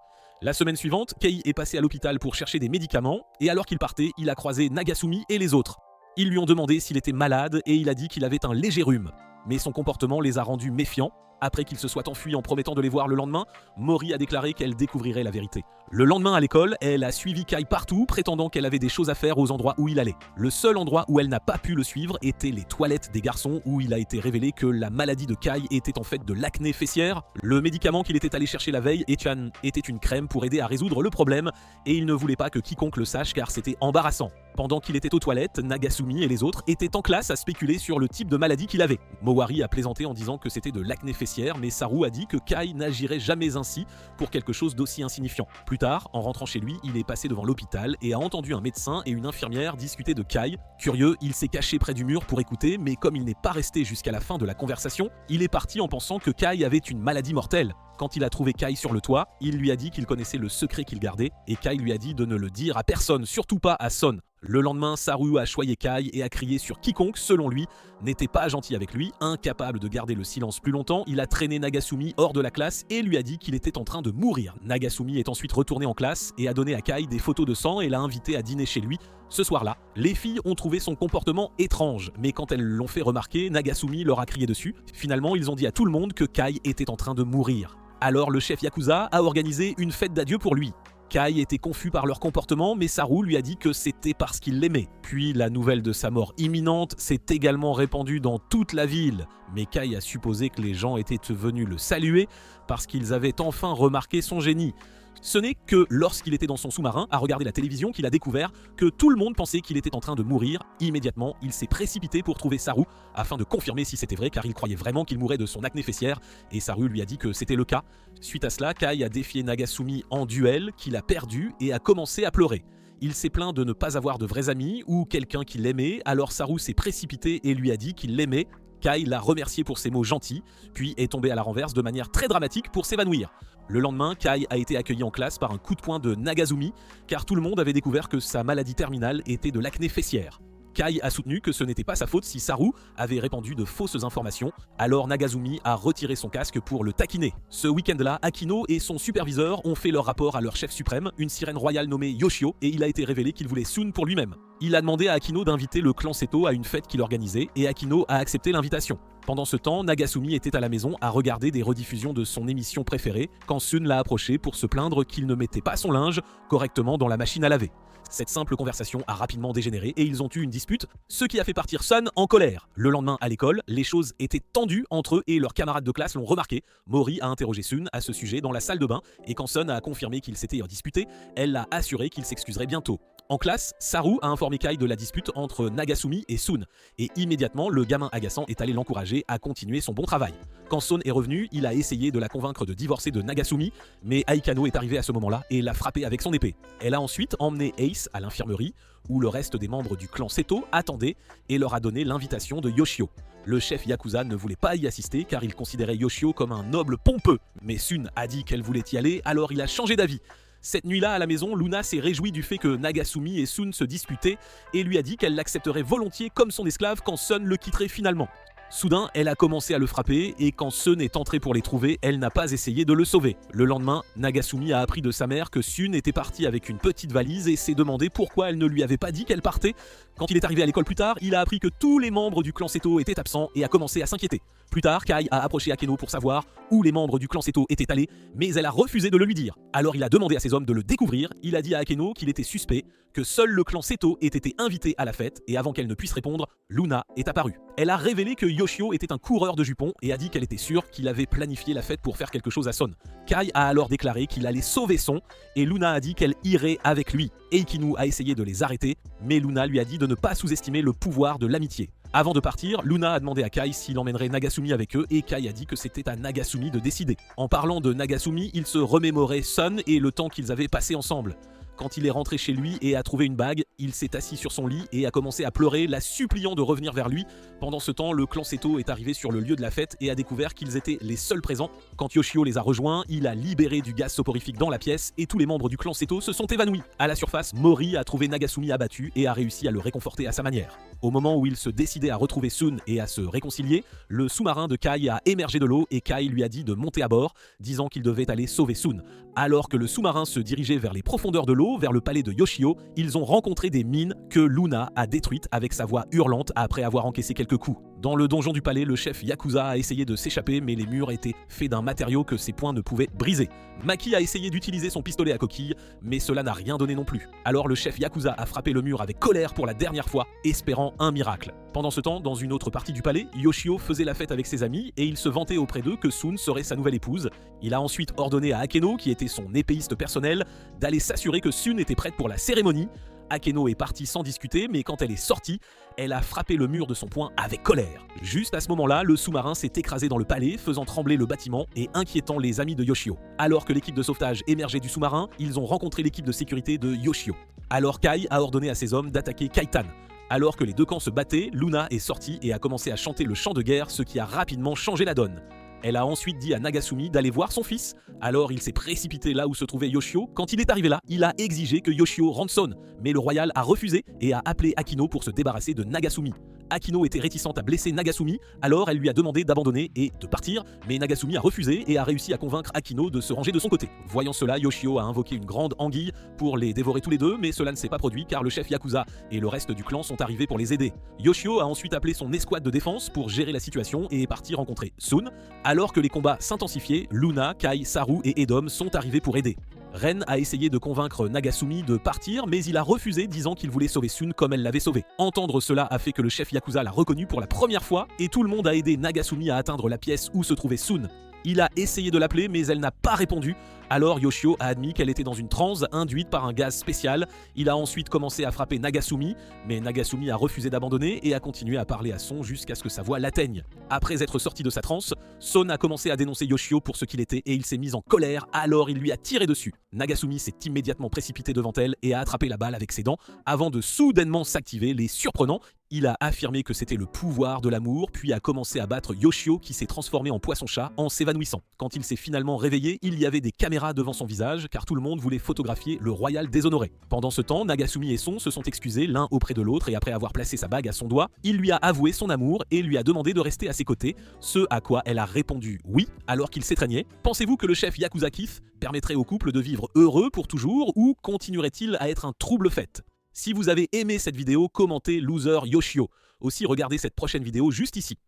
La semaine suivante, Kei est passé à l'hôpital pour chercher des médicaments et alors qu'il partait, il a croisé Nagasumi et les autres. Ils lui ont demandé s'il était malade et il a dit qu'il avait un léger rhume. Mais son comportement les a rendus méfiants. Après qu'il se soit enfui en promettant de les voir le lendemain, Mori a déclaré qu'elle découvrirait la vérité. Le lendemain à l'école, elle a suivi Kai partout, prétendant qu'elle avait des choses à faire aux endroits où il allait. Le seul endroit où elle n'a pas pu le suivre était les toilettes des garçons, où il a été révélé que la maladie de Kai était en fait de l'acné fessière. Le médicament qu'il était allé chercher la veille était une crème pour aider à résoudre le problème, et il ne voulait pas que quiconque le sache car c'était embarrassant. Pendant qu'il était aux toilettes, Nagasumi et les autres étaient en classe à spéculer sur le type de maladie qu'il avait. Mowari a plaisanté en disant que c'était de l'acné fessière, mais Saru a dit que Kai n'agirait jamais ainsi pour quelque chose d'aussi insignifiant. Plus tard, en rentrant chez lui, il est passé devant l'hôpital et a entendu un médecin et une infirmière discuter de Kai. Curieux, il s'est caché près du mur pour écouter, mais comme il n'est pas resté jusqu'à la fin de la conversation, il est parti en pensant que Kai avait une maladie mortelle. Quand il a trouvé Kai sur le toit, il lui a dit qu'il connaissait le secret qu'il gardait, et Kai lui a dit de ne le dire à personne, surtout pas à Son. Le lendemain, Saru a choyé Kai et a crié sur quiconque, selon lui, n'était pas gentil avec lui. Incapable de garder le silence plus longtemps, il a traîné Nagasumi hors de la classe et lui a dit qu'il était en train de mourir. Nagasumi est ensuite retourné en classe et a donné à Kai des photos de sang et l'a invité à dîner chez lui. Ce soir-là, les filles ont trouvé son comportement étrange, mais quand elles l'ont fait remarquer, Nagasumi leur a crié dessus. Finalement, ils ont dit à tout le monde que Kai était en train de mourir. Alors le chef Yakuza a organisé une fête d'adieu pour lui. Kai était confus par leur comportement, mais Saru lui a dit que c'était parce qu'il l'aimait. Puis la nouvelle de sa mort imminente s'est également répandue dans toute la ville, mais Kai a supposé que les gens étaient venus le saluer parce qu'ils avaient enfin remarqué son génie. Ce n'est que lorsqu'il était dans son sous-marin à regarder la télévision qu'il a découvert que tout le monde pensait qu'il était en train de mourir. Immédiatement, il s'est précipité pour trouver Saru afin de confirmer si c'était vrai car il croyait vraiment qu'il mourait de son acné fessière et Saru lui a dit que c'était le cas. Suite à cela, Kai a défié Nagasumi en duel, qu'il a perdu et a commencé à pleurer. Il s'est plaint de ne pas avoir de vrais amis ou quelqu'un qui l'aimait, alors Saru s'est précipité et lui a dit qu'il l'aimait. Kai l'a remercié pour ses mots gentils, puis est tombé à la renverse de manière très dramatique pour s'évanouir. Le lendemain, Kai a été accueilli en classe par un coup de poing de Nagasumi, car tout le monde avait découvert que sa maladie terminale était de l'acné fessière. Kai a soutenu que ce n'était pas sa faute si Saru avait répandu de fausses informations, alors Nagasumi a retiré son casque pour le taquiner. Ce week-end-là, Akino et son superviseur ont fait leur rapport à leur chef suprême, une sirène royale nommée Yoshio, et il a été révélé qu'il voulait Sun pour lui-même. Il a demandé à Akino d'inviter le clan Seto à une fête qu'il organisait, et Akino a accepté l'invitation. Pendant ce temps, Nagasumi était à la maison à regarder des rediffusions de son émission préférée, quand Sun l'a approché pour se plaindre qu'il ne mettait pas son linge correctement dans la machine à laver. Cette simple conversation a rapidement dégénéré et ils ont eu une dispute, ce qui a fait partir Sun en colère. Le lendemain à l'école, les choses étaient tendues entre eux et leurs camarades de classe l'ont remarqué. Mori a interrogé Sun à ce sujet dans la salle de bain et quand Sun a confirmé qu'ils s'étaient disputés, elle l'a assuré qu'il s'excuserait bientôt. En classe, Saru a informé Kai de la dispute entre Nagasumi et Sun, et immédiatement le gamin agaçant est allé l'encourager à continuer son bon travail. Quand Son est revenu, il a essayé de la convaincre de divorcer de Nagasumi, mais Aikano est arrivé à ce moment-là et l'a frappé avec son épée. Elle a ensuite emmené Ace à l'infirmerie, où le reste des membres du clan Seto attendaient et leur a donné l'invitation de Yoshio. Le chef Yakuza ne voulait pas y assister car il considérait Yoshio comme un noble pompeux, mais Sun a dit qu'elle voulait y aller, alors il a changé d'avis. Cette nuit-là, à la maison, Luna s'est réjouie du fait que Nagasumi et Sun se disputaient et lui a dit qu'elle l'accepterait volontiers comme son esclave quand Sun le quitterait finalement. Soudain, elle a commencé à le frapper et quand Sun est entré pour les trouver, elle n'a pas essayé de le sauver. Le lendemain, Nagasumi a appris de sa mère que Sun était partie avec une petite valise et s'est demandé pourquoi elle ne lui avait pas dit qu'elle partait. Quand il est arrivé à l'école plus tard, il a appris que tous les membres du clan Seto étaient absents et a commencé à s'inquiéter. Plus tard, Kai a approché Akeno pour savoir où les membres du clan Seto étaient allés, mais elle a refusé de le lui dire. Alors il a demandé à ses hommes de le découvrir, il a dit à Akeno qu'il était suspect, que seul le clan Seto ait été invité à la fête, et avant qu'elle ne puisse répondre, Luna est apparue. Elle a révélé que Yoshio était un coureur de jupons et a dit qu'elle était sûre qu'il avait planifié la fête pour faire quelque chose à Son. Kai a alors déclaré qu'il allait sauver Son, et Luna a dit qu'elle irait avec lui. Eikinu a essayé de les arrêter, mais Luna lui a dit de ne pas sous-estimer le pouvoir de l'amitié. Avant de partir, Luna a demandé à Kai s'il emmènerait Nagasumi avec eux et Kai a dit que c'était à Nagasumi de décider. En parlant de Nagasumi, il se remémorait Son et le temps qu'ils avaient passé ensemble. Quand il est rentré chez lui et a trouvé une bague, il s'est assis sur son lit et a commencé à pleurer, la suppliant de revenir vers lui. Pendant ce temps, le clan Seto est arrivé sur le lieu de la fête et a découvert qu'ils étaient les seuls présents. Quand Yoshio les a rejoints, il a libéré du gaz soporifique dans la pièce et tous les membres du clan Seto se sont évanouis. À la surface, Mori a trouvé Nagasumi abattu et a réussi à le réconforter à sa manière. Au moment où il se décidait à retrouver Sun et à se réconcilier, le sous-marin de Kai a émergé de l'eau et Kai lui a dit de monter à bord, disant qu'il devait aller sauver Sun. Alors que le sous-marin se dirigeait vers les profondeurs de l'eau, vers le palais de Yoshio, ils ont rencontré des mines que Luna a détruites avec sa voix hurlante après avoir encaissé quelques coups. Dans le donjon du palais, le chef Yakuza a essayé de s'échapper, mais les murs étaient faits d'un matériau que ses poings ne pouvaient briser. Maki a essayé d'utiliser son pistolet à coquille, mais cela n'a rien donné non plus. Alors le chef Yakuza a frappé le mur avec colère pour la dernière fois, espérant un miracle. Pendant ce temps, dans une autre partie du palais, Yoshio faisait la fête avec ses amis et il se vantait auprès d'eux que Sun serait sa nouvelle épouse. Il a ensuite ordonné à Akeno, qui était son épéiste personnel, d'aller s'assurer que Sun était prête pour la cérémonie. Akeno est partie sans discuter, mais quand elle est sortie, elle a frappé le mur de son poing avec colère. Juste à ce moment-là, le sous-marin s'est écrasé dans le palais, faisant trembler le bâtiment et inquiétant les amis de Yoshio. Alors que l'équipe de sauvetage émergeait du sous-marin, ils ont rencontré l'équipe de sécurité de Yoshio. Alors Kai a ordonné à ses hommes d'attaquer Kaitan. Alors que les deux camps se battaient, Luna est sortie et a commencé à chanter le chant de guerre, ce qui a rapidement changé la donne. Elle a ensuite dit à Nagasumi d'aller voir son fils, alors il s'est précipité là où se trouvait Yoshio. Quand il est arrivé là, il a exigé que Yoshio rende Son, mais le royal a refusé et a appelé Akino pour se débarrasser de Nagasumi. Akino était réticente à blesser Nagasumi, alors elle lui a demandé d'abandonner et de partir, mais Nagasumi a refusé et a réussi à convaincre Akino de se ranger de son côté. Voyant cela, Yoshio a invoqué une grande anguille pour les dévorer tous les deux, mais cela ne s'est pas produit car le chef Yakuza et le reste du clan sont arrivés pour les aider. Yoshio a ensuite appelé son escouade de défense pour gérer la situation et est parti rencontrer Sun. Alors que les combats s'intensifiaient, Luna, Kai, Saru et Edom sont arrivés pour aider. Ren a essayé de convaincre Nagasumi de partir, mais il a refusé, disant qu'il voulait sauver Sun comme elle l'avait sauvé. Entendre cela a fait que le chef Yakuza l'a reconnu pour la première fois, et tout le monde a aidé Nagasumi à atteindre la pièce où se trouvait Sun. Il a essayé de l'appeler, mais elle n'a pas répondu. Alors Yoshio a admis qu'elle était dans une transe induite par un gaz spécial. Il a ensuite commencé à frapper Nagasumi, mais Nagasumi a refusé d'abandonner et a continué à parler à Son jusqu'à ce que sa voix l'atteigne. Après être sorti de sa transe, Son a commencé à dénoncer Yoshio pour ce qu'il était et il s'est mis en colère, alors il lui a tiré dessus. Nagasumi s'est immédiatement précipité devant elle et a attrapé la balle avec ses dents avant de soudainement s'activer, les surprenant. Il a affirmé que c'était le pouvoir de l'amour, puis a commencé à battre Yoshio qui s'est transformé en poisson-chat en s'évanouissant. Quand il s'est finalement réveillé, il y avait des caméras devant son visage car tout le monde voulait photographier le royal déshonoré. Pendant ce temps, Nagasumi et Son se sont excusés l'un auprès de l'autre et après avoir placé sa bague à son doigt, il lui a avoué son amour et lui a demandé de rester à ses côtés, ce à quoi elle a répondu oui alors qu'il s'étreignait. Pensez-vous que le chef Yakuza Kif permettrait au couple de vivre heureux pour toujours ou continuerait-il à être un trouble fête ? Si vous avez aimé cette vidéo, commentez Loser Yoshio. Aussi, regardez cette prochaine vidéo juste ici.